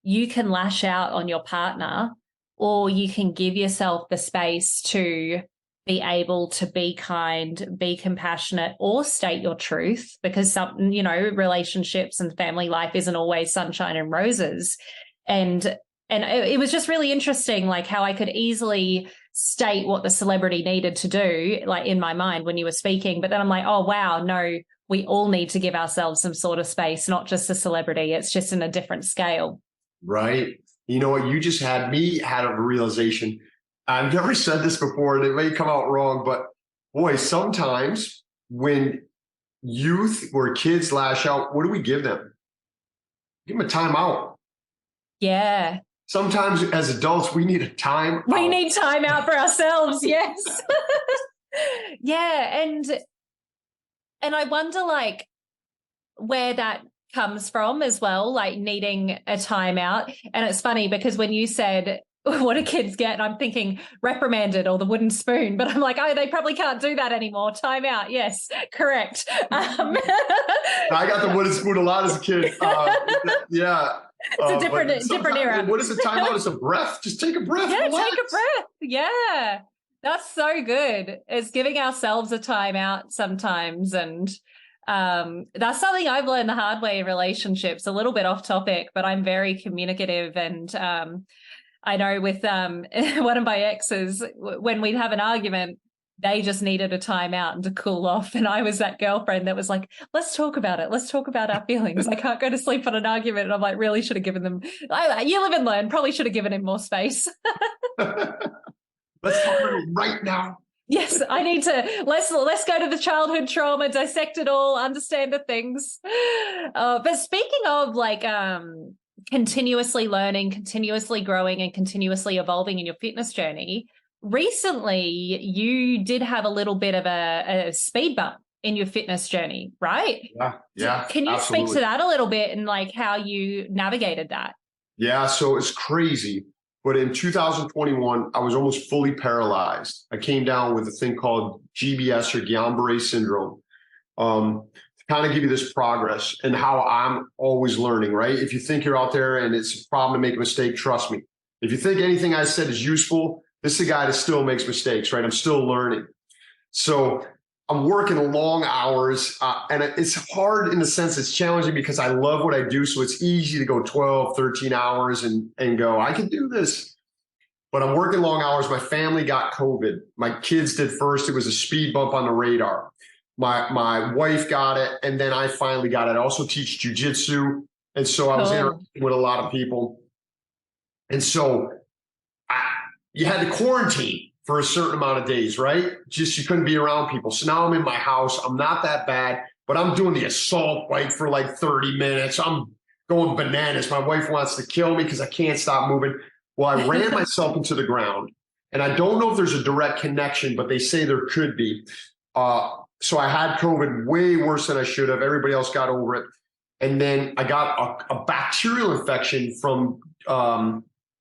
you can lash out on your partner, or you can give yourself the space to be able to be kind, be compassionate, or state your truth, because relationships and family life isn't always sunshine and roses. And it was just really interesting, how I could easily state what the celebrity needed to do, in my mind when you were speaking. But then I'm oh, wow, no, we all need to give ourselves some sort of space, not just the celebrity. It's just in a different scale. Right. You know what? You just had a realization. I've never said this before, and it may come out wrong, but boy, sometimes when youth or kids lash out, what do we give them? Give them a timeout. Yeah. Sometimes as adults, we need a time. We need time out for ourselves. Yes. Yeah. And I wonder where that comes from as well, needing a timeout. And it's funny because when you said, what do kids get? And I'm thinking reprimanded or the wooden spoon, but I'm like, oh, they probably can't do that anymore. Time out. Yes, correct. I got the wooden spoon a lot as a kid. Yeah. It's a different era. What is a timeout? It's a breath. Just take a breath. Yeah, relax. take a breath. Yeah. That's so good. It's giving ourselves a timeout sometimes. And that's something I've learned the hard way in relationships, a little bit off topic, but I'm very communicative. And I know with one of my exes, when we'd have an argument, they just needed a timeout and to cool off. And I was that girlfriend that was like, let's talk about it. Let's talk about our feelings. I can't go to sleep on an argument. And I'm like, really should have given them, you live and learn, probably should have given him more space. Let's talk about it right now. Yes, I need to, let's go to the childhood trauma, dissect it all, understand the things. But speaking of like continuously learning, continuously growing and continuously evolving in your fitness journey, recently, you did have a little bit of a speed bump in your fitness journey, right? Yeah. Can you absolutely. speak to that a little bit and like how you navigated that? Yeah, so it's crazy. But in 2021, I was almost fully paralyzed. I came down with a thing called GBS or Guillain-Barré Syndrome. To kind of give you this progress and how I'm always learning, right? If you think you're out there and it's a problem to make a mistake, trust me. If you think anything I said is useful, this is a guy that still makes mistakes, right? I'm still learning. So I'm working long hours and it's hard in the sense it's challenging because I love what I do. So it's easy to go 12, 13 hours and go, I can do this. But I'm working long hours. My family got COVID. My kids did first. It was a speed bump on the radar. My wife got it. And then I finally got it. I also teach jujitsu. And so I was interacting with a lot of people. And so you had to quarantine for a certain amount of days, right? Just you couldn't be around people. So now I'm in my house. I'm not that bad, but I'm doing the assault bike for like 30 minutes. I'm going bananas. My wife wants to kill me because I can't stop moving. Well, I ran myself into the ground, and I don't know if there's a direct connection, but they say there could be. So I had COVID way worse than I should have. Everybody else got over it. And then I got a bacterial infection from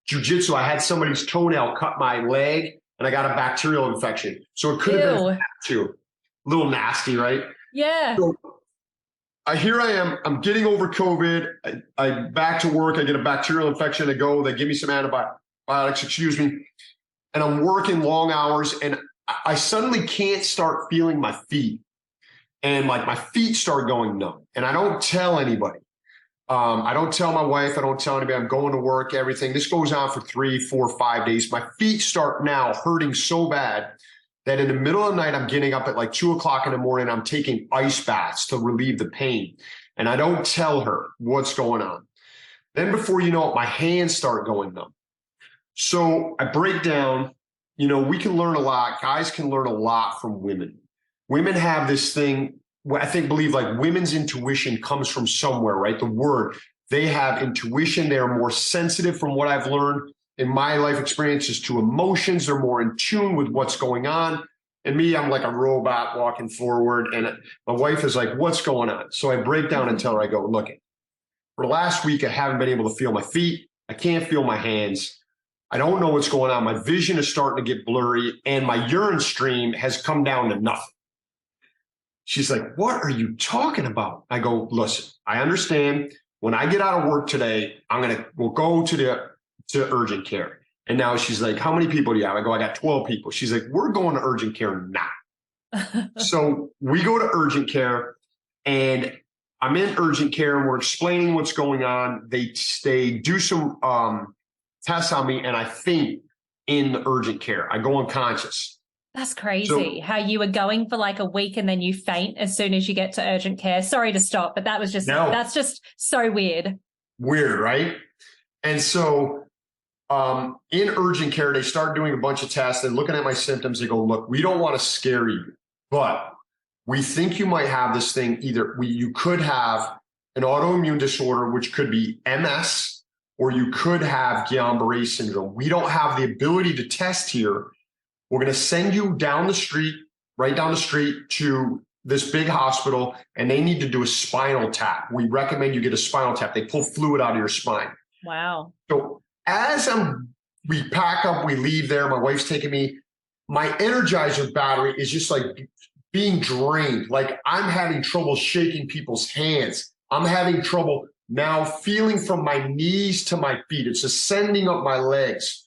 jiu-jitsu. I had somebody's toenail cut my leg and I got a bacterial infection. So it could have been that too. A little nasty, right? Yeah. So here I am. I'm getting over COVID. I back to work. I get a bacterial infection. They give me some antibiotics, excuse me. And I'm working long hours and I suddenly can't start feeling my feet. And like my feet start going numb. And I don't tell anybody. I don't tell my wife. I don't tell anybody. I'm going to work, everything. This goes on for 3, 4, 5 days. My feet start now hurting so bad that in the middle of the night, I'm getting up at like 2 o'clock in the morning. I'm taking ice baths to relieve the pain. And I don't tell her what's going on. Then before you know it, my hands start going numb. So I break down. You know, we can learn a lot. Guys can learn a lot from women. Women have this thing. Believe like women's intuition comes from somewhere, right? The word, they have intuition. They are more sensitive from what I've learned in my life experiences to emotions. They're more in tune with what's going on. And me, I'm like a robot walking forward. And my wife is like, what's going on? So I break down and tell her, I go, look, for the last week, I haven't been able to feel my feet. I can't feel my hands. I don't know what's going on. My vision is starting to get blurry and my urine stream has come down to nothing. She's like, what are you talking about? I go, listen, I understand. When I get out of work today, we'll go to urgent care. And now she's like, how many people do you have? I go, I got 12 people. She's like, we're going to urgent care now. So we go to urgent care and I'm in urgent care and we're explaining what's going on. They do some tests on me and I faint in the urgent care. I go unconscious. That's crazy how you were going for like a week and then you faint as soon as you get to urgent care. Sorry to stop, but that's just so weird. Weird, right? And so in urgent care, they start doing a bunch of tests. They're looking at my symptoms. They go, look, we don't want to scare you, but we think you might have this thing. You could have an autoimmune disorder, which could be MS, or you could have Guillain-Barré syndrome. We don't have the ability to test here. We're going to send you right down the street to this big hospital, and they need to do a spinal tap. We recommend you get a spinal tap. They pull fluid out of your spine. Wow. So as I'm we pack up, we leave there. My wife's taking me. My Energizer battery is just like being drained. Like I'm having trouble shaking people's hands. I'm having trouble now feeling from my knees to my feet. It's ascending up my legs.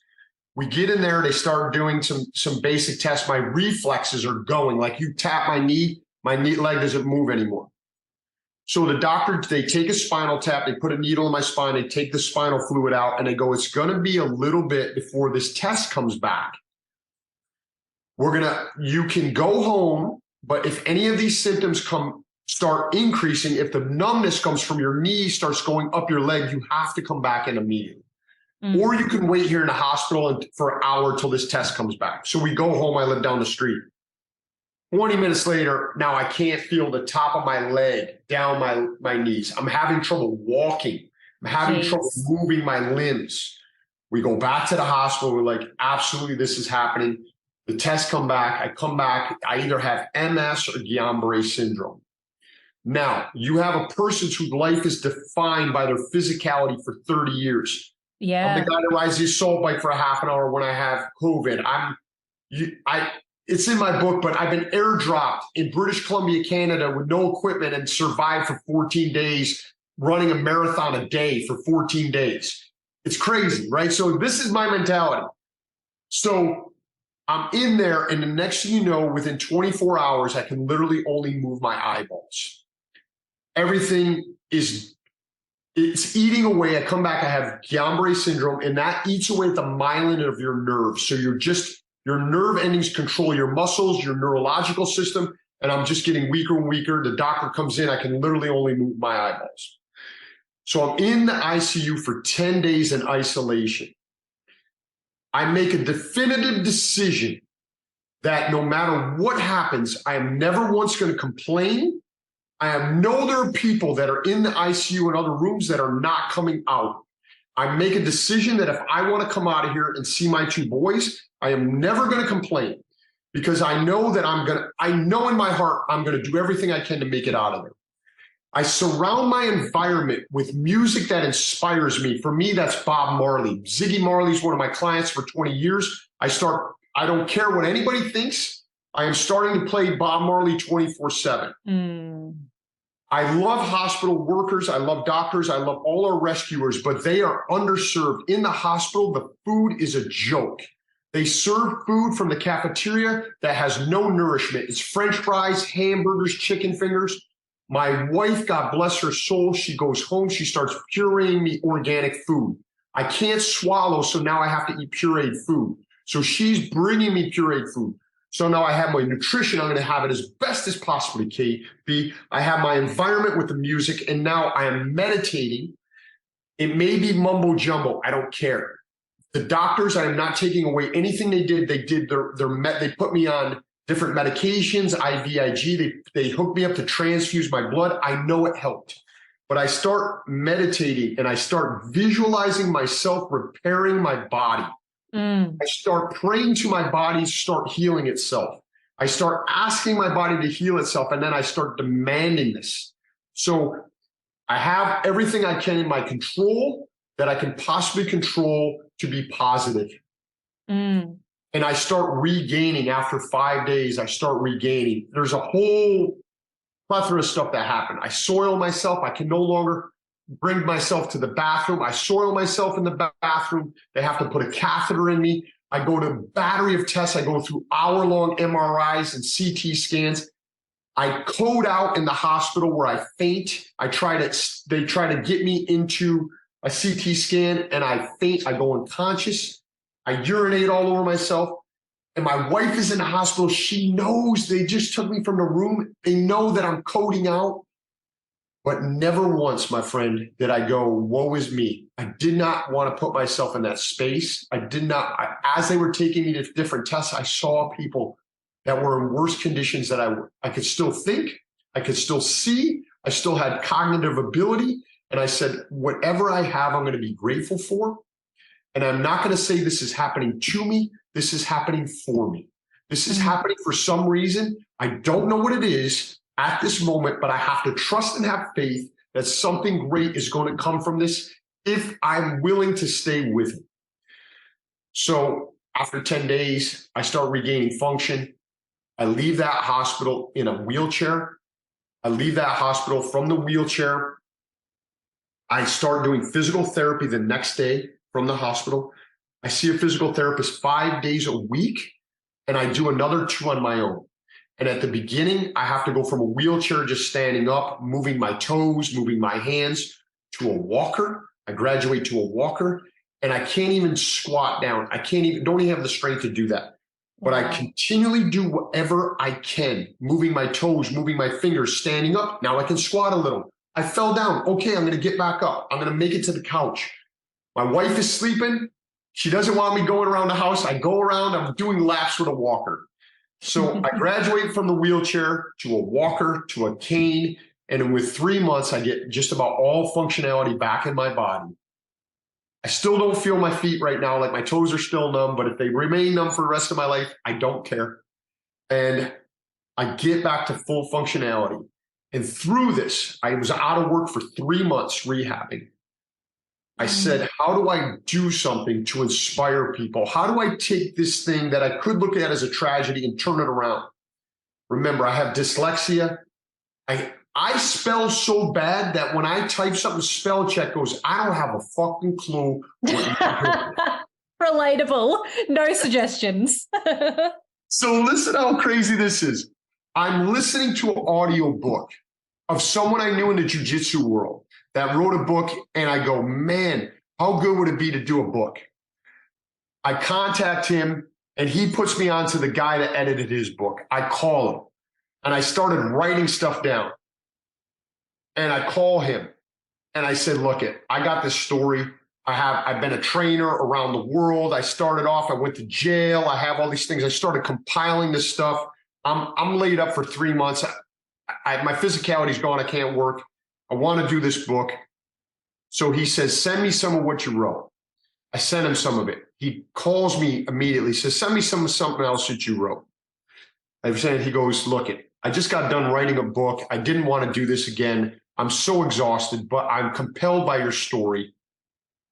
We get in there, they start doing some basic tests. My reflexes are going. Like you tap my knee leg doesn't move anymore. So the doctor, they take a spinal tap, they put a needle in my spine, they take the spinal fluid out, and they go, it's going to be a little bit before this test comes back. You can go home, but if any of these symptoms start increasing, if the numbness comes from your knee, starts going up your leg, you have to come back in immediately. Or you can wait here in the hospital for an hour till this test comes back. So we go home, I live down the street. 20 minutes later, now I can't feel the top of my leg down my knees. I'm having trouble walking. I'm having trouble moving my limbs. We go back to the hospital. We're like, absolutely, this is happening. The tests come back. I come back. I either have MS or Guillain-Barré Syndrome. Now, you have a person whose life is defined by their physicality for 30 years. Yeah. I'm the guy that rides the assault bike for a half an hour when I have COVID. It's in my book, but I've been airdropped in British Columbia, Canada with no equipment and survived for 14 days, running a marathon a day for 14 days. It's crazy, right? So this is my mentality. So I'm in there, and the next thing you know, within 24 hours, I can literally only move my eyeballs. Everything it's eating away. I come back, I have Guillain-Barré Syndrome, and that eats away at the myelin of your nerves. So your nerve endings control your muscles, your neurological system, and I'm just getting weaker and weaker. The doctor comes in, I can literally only move my eyeballs. So I'm in the ICU for 10 days in isolation. I make a definitive decision that no matter what happens, I am never once going to complain. I know there are people that are in the ICU and other rooms that are not coming out. I make a decision that if I want to come out of here and see my two boys, I am never going to complain, because I know that I know in my heart, I'm going to do everything I can to make it out of there. I surround my environment with music that inspires me. For me, that's Bob Marley. Ziggy Marley's one of my clients for 20 years. I don't care what anybody thinks. I am starting to play Bob Marley 24/7. I love hospital workers. I love doctors. I love all our rescuers, but they are underserved. In the hospital, the food is a joke. They serve food from the cafeteria that has no nourishment. It's French fries, hamburgers, chicken fingers. My wife, God bless her soul, she goes home, she starts pureeing me organic food. I can't swallow, so now I have to eat pureed food. So she's bringing me pureed food. So now I have my nutrition. I'm going to have it as best as possibly can be. I have my environment with the music, and now I am meditating. It may be mumbo jumbo. I don't care. The doctors, I am not taking away anything they did. They put me on different medications, IVIG. They hooked me up to transfuse my blood. I know it helped. But I start meditating and I start visualizing myself repairing my body. I start praying to my body to start healing itself. I start asking my body to heal itself, and then I start demanding this. So I have everything I can in my control that I can possibly control to be positive. And I start regaining after 5 days. I start regaining. There's a whole plethora of stuff that happened. I soil myself. I can no longer bring myself to the bathroom. I soil myself in the bathroom. They have to put a catheter in me. I go to a battery of tests. I go through hour-long MRIs and CT scans. I code out in the hospital where I faint. They try to get me into a CT scan, and I faint. I go unconscious. I urinate all over myself. And my wife is in the hospital. She knows. They just took me from the room. They know that I'm coding out. But never once, my friend, did I go, woe is me. I did not want to put myself in that space. As they were taking me to different tests, I saw people that were in worse conditions that I could still think, I could still see, I still had cognitive ability. And I said, whatever I have, I'm going to be grateful for. And I'm not going to say this is happening to me. This is happening for me. This is happening for some reason. I don't know what it is at this moment, but I have to trust and have faith that something great is going to come from this if I'm willing to stay with it. So after 10 days, I start regaining function. I leave that hospital in a wheelchair. I leave that hospital from the wheelchair. I start doing physical therapy the next day from the hospital. I see a physical therapist 5 days a week, and I do another 2 on my own. And at the beginning, I have to go from a wheelchair, just standing up, moving my toes, moving my hands, to a walker. I graduate to a walker, and I can't even squat down. Don't even have the strength to do that. But I continually do whatever I can, moving my toes, moving my fingers, standing up. Now I can squat a little. I fell down. Okay, I'm going to get back up. I'm going to make it to the couch. My wife is sleeping. She doesn't want me going around the house. I go around. I'm doing laps with a walker. So I graduate from the wheelchair to a walker, to a cane. And with 3 months, I get just about all functionality back in my body. I still don't feel my feet right now. Like, my toes are still numb, but if they remain numb for the rest of my life, I don't care. And I get back to full functionality. And through this, I was out of work for 3 months rehabbing. I said, how do I do something to inspire people? How do I take this thing that I could look at as a tragedy and turn it around? Remember, I have dyslexia. I spell so bad that when I type something, spell check goes, I don't have a fucking clue what you're doing. Relatable. No suggestions. So listen how crazy this is. I'm listening to an audio book of someone I knew in the jiu-jitsu world that wrote a book, and I go, man, how good would it be to do a book? I contact him, and he puts me on to the guy that edited his book. I call him, and I started writing stuff down. And I call him, and I said, look, I got this story. I've been a trainer around the world. I started off, I went to jail. I have all these things. I started compiling this stuff. I'm laid up for 3 months. My physicality's gone. I can't work. I want to do this book. So he says, send me some of what you wrote. I sent him some of it. He calls me immediately, says, send me something else that you wrote. I said, he goes, look, I just got done writing a book. I didn't want to do this again. I'm so exhausted, but I'm compelled by your story.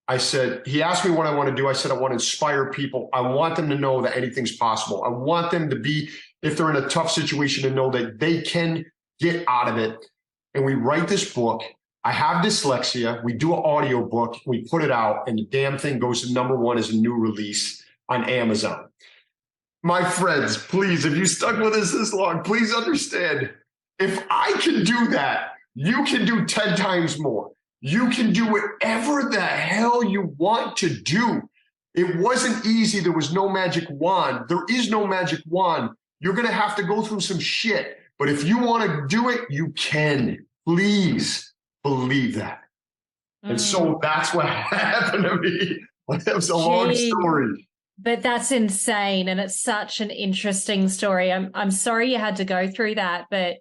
I said, he asked me what I want to do. I said, I want to inspire people. I want them to know that anything's possible. I want them to be, if they're in a tough situation, to know that they can get out of it. And we write this book. I have dyslexia. We do an audio book. We put it out, and the damn thing goes to #1 as a new release on Amazon. My friends, please, if you stuck with us this long, please understand, if I can do that, you can do 10 times more. You can do whatever the hell you want to do. It wasn't easy. There was no magic wand. There is no magic wand. You're going to have to go through some shit. But if you want to do it, you can. Please believe that. And so that's what happened to me. That was a long story. But that's insane. And it's such an interesting story. I'm sorry you had to go through that. But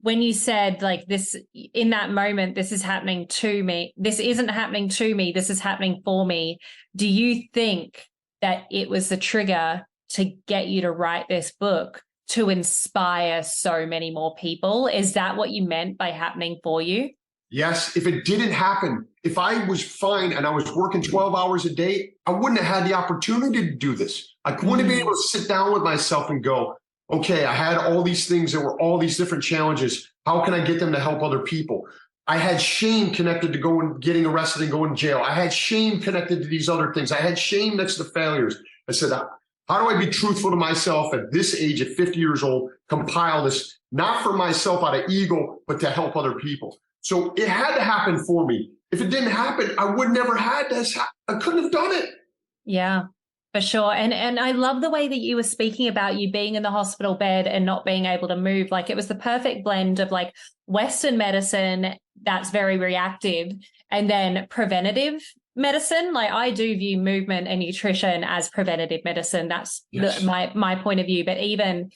when you said, like, this, in that moment, this is happening to me, this isn't happening to me, this is happening for me. Do you think that it was the trigger to get you to write this book to inspire so many more people? Is that what you meant by happening for you? Yes. If it didn't happen, if I was fine and I was working 12 hours a day, I wouldn't have had the opportunity to do this. I wouldn't have been able to sit down with myself and go, okay, I had all these things. There were all these different challenges. How can I get them to help other people? I had shame connected to getting arrested and going to jail. I had shame connected to these other things. I had shame next to failures. I said, how do I be truthful to myself at this age, at 50 years old, compile this, not for myself out of ego, but to help other people? So it had to happen for me. If it didn't happen, I would never had this. I couldn't have done it. Yeah, for sure. And I love the way that you were speaking about you being in the hospital bed and not being able to move. Like, it was the perfect blend of, like, Western medicine that's very reactive and then preventative medicine. Like, I do view movement and nutrition as preventative medicine. That's my point of view. But even,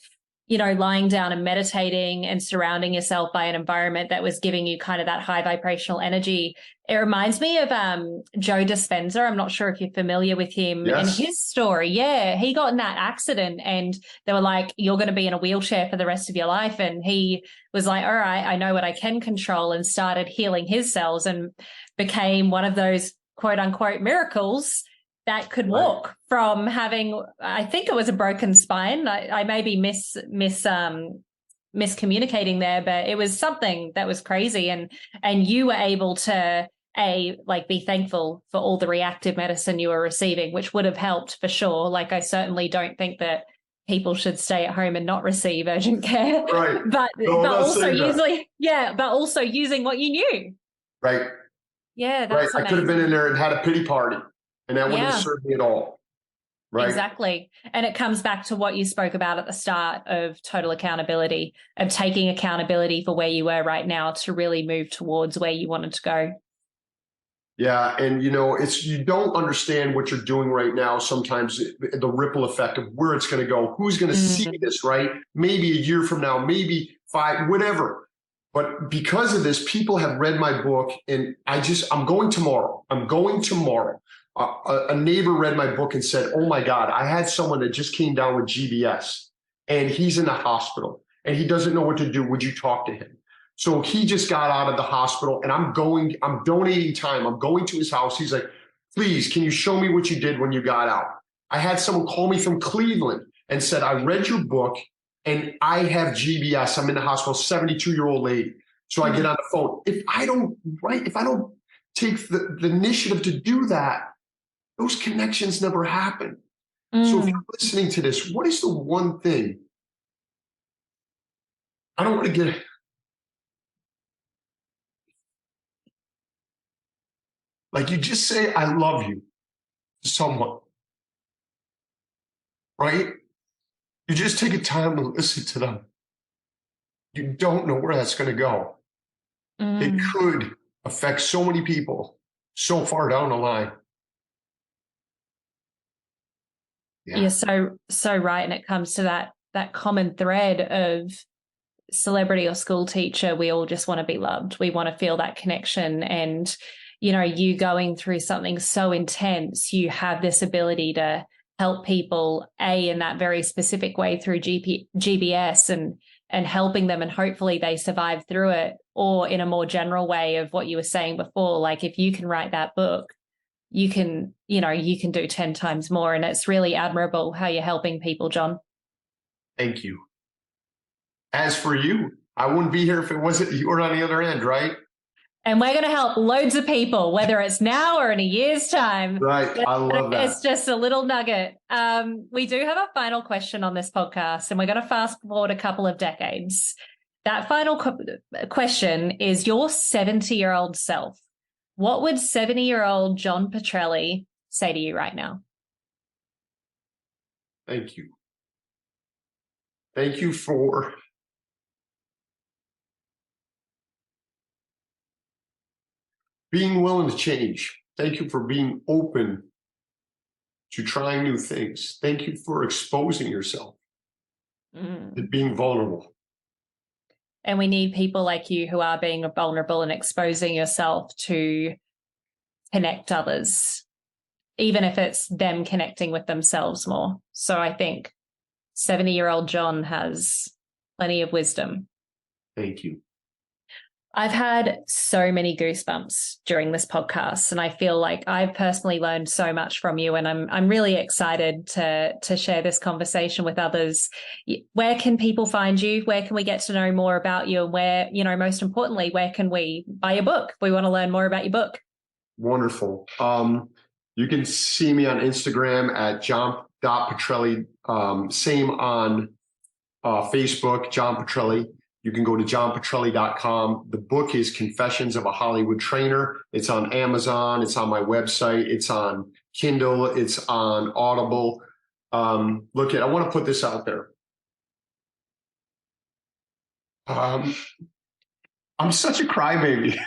you know, lying down and meditating and surrounding yourself by an environment that was giving you kind of that high vibrational energy. It reminds me of Joe Dispenza. I'm not sure if you're familiar with him and his story. Yeah, he got in that accident and they were like, you're going to be in a wheelchair for the rest of your life. And he was like, all right, I know what I can control, and started healing his cells and became one of those quote unquote miracles that could walk from having, I think it was a broken spine. I may be miscommunicating there, but it was something that was crazy. And you were able to be thankful for all the reactive medicine you were receiving, which would have helped for sure. Like, I certainly don't think that people should stay at home and not receive urgent care, right? but also using what you knew. Right. Yeah, that's right. I could have been in there and had a pity party, and that wouldn't have served me at all. Right. Exactly. And it comes back to what you spoke about at the start of total accountability, of taking accountability for where you were right now to really move towards where you wanted to go. Yeah. And, you don't understand what you're doing right now. Sometimes the ripple effect of where it's going to go, who's going to see this, right? Maybe a year from now, maybe 5, whatever. But because of this, people have read my book, and I'm going tomorrow. A neighbor read my book and said, oh my God, I had someone that just came down with GBS and he's in the hospital and he doesn't know what to do. Would you talk to him? So he just got out of the hospital, and I'm donating time. I'm going to his house. He's like, please, can you show me what you did when you got out? I had someone call me from Cleveland and said, I read your book and I have GBS. I'm in the hospital, 72-year-old lady. So I get on the phone. If I don't take the initiative to do that, those connections never happen. So if you're listening to this, what is the one thing? I don't want to get... Like, you just say, I love you to someone, right? You just take a time to listen to them. You don't know where that's going to go. It could affect so many people so far down the line. Yeah. You're so right. And it comes to that common thread of celebrity or school teacher. We all just want to be loved. We want to feel that connection. And, you going through something so intense, you have this ability to help people, in that very specific way through GBS and helping them, and hopefully they survive through it, or in a more general way of what you were saying before, like if you can write that book, you can do 10 times more. And it's really admirable how you're helping people, John. Thank you. As for you, I wouldn't be here if it wasn't you were on the other end, right? And we're going to help loads of people, whether it's now or in a year's time. Right. I love that. It's just a little nugget. We do have a final question on this podcast, and we're going to fast forward a couple of decades. That final question is your 70-year-old self. What would 70-year-old John Petrelli say to you right now? Thank you. Thank you for being willing to change. Thank you for being open to trying new things. Thank you for exposing yourself and being vulnerable. And we need people like you who are being vulnerable and exposing yourself to connect others, even if it's them connecting with themselves more. So I think 70-year-old John has plenty of wisdom. Thank you. I've had so many goosebumps during this podcast, and I feel like I've personally learned so much from you, and I'm really excited to share this conversation with others. Where can people find you? Where can we get to know more about you? And where, most importantly, where can we buy your book? We want to learn more about your book. Wonderful. You can see me on Instagram at john.petrelli. Same on Facebook, John Petrelli. You can go to johnpetrelli.com. The book is Confessions of a Hollywood Trainer. It's on Amazon. It's on my website. It's on Kindle. It's on Audible. I want to put this out there. I'm such a crybaby.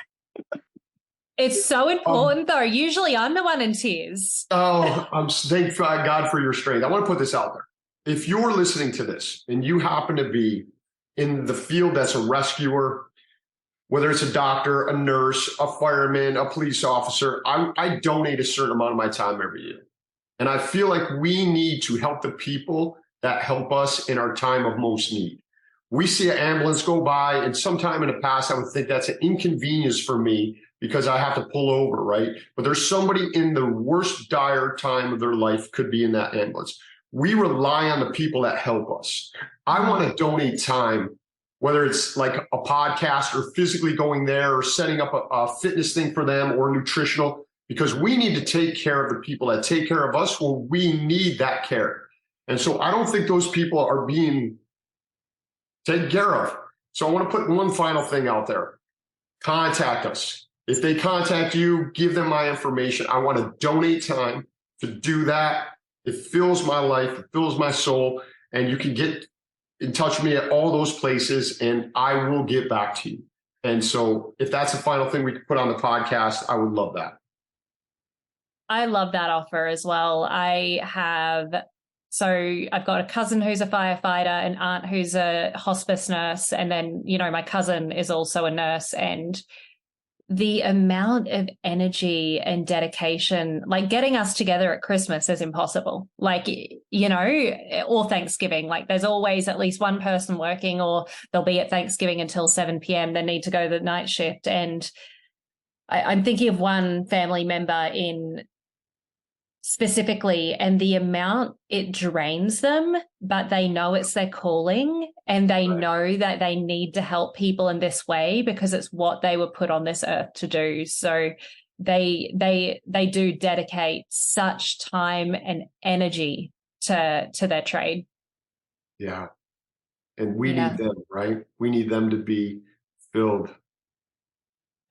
It's so important, though. Usually I'm the one in tears. Thank God for your strength. I want to put this out there. If you're listening to this and you happen to be in the field that's a rescuer, whether it's a doctor, a nurse, a fireman, a police officer, I donate a certain amount of my time every year. And I feel like we need to help the people that help us in our time of most need. We see an ambulance go by, and sometime in the past, I would think that's an inconvenience for me because I have to pull over, right? But there's somebody in the worst dire time of their life could be in that ambulance. We rely on the people that help us. I want to donate time, whether it's like a podcast or physically going there or setting up a fitness thing for them or nutritional, because we need to take care of the people that take care of us when we need that care. And so I don't think those people are being taken care of. So I want to put one final thing out there. Contact us. If they contact you, give them my information. I want to donate time to do that. It fills my life, it fills my soul, and you can get in touch with me at all those places and I will get back to you. And so if that's the final thing we could put on the podcast, I would love that. I love that offer as well. I've got a cousin who's a firefighter, an aunt who's a hospice nurse, and then, my cousin is also a nurse, and the amount of energy and dedication, like getting us together at Christmas is impossible. Or Thanksgiving, like there's always at least one person working, or they'll be at Thanksgiving until 7 p.m. They need to go the night shift. And I'm thinking of one family member specifically, and the amount it drains them, but they know it's their calling, and they know that they need to help people in this way because it's what they were put on this earth to do. So they do dedicate such time and energy to their trade. Yeah. And we need them, right? We need them to be filled.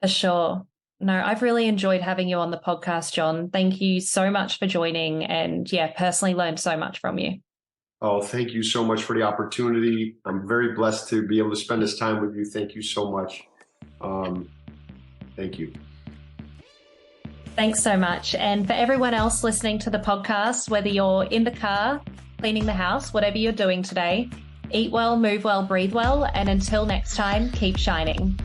For sure. No, I've really enjoyed having you on the podcast, John. Thank you so much for joining, and personally learned so much from you. Oh, thank you so much for the opportunity. I'm very blessed to be able to spend this time with you. Thank you so much. Thank you. Thanks so much. And for everyone else listening to the podcast, whether you're in the car, cleaning the house, whatever you're doing today, eat well, move well, breathe well. And until next time, keep shining.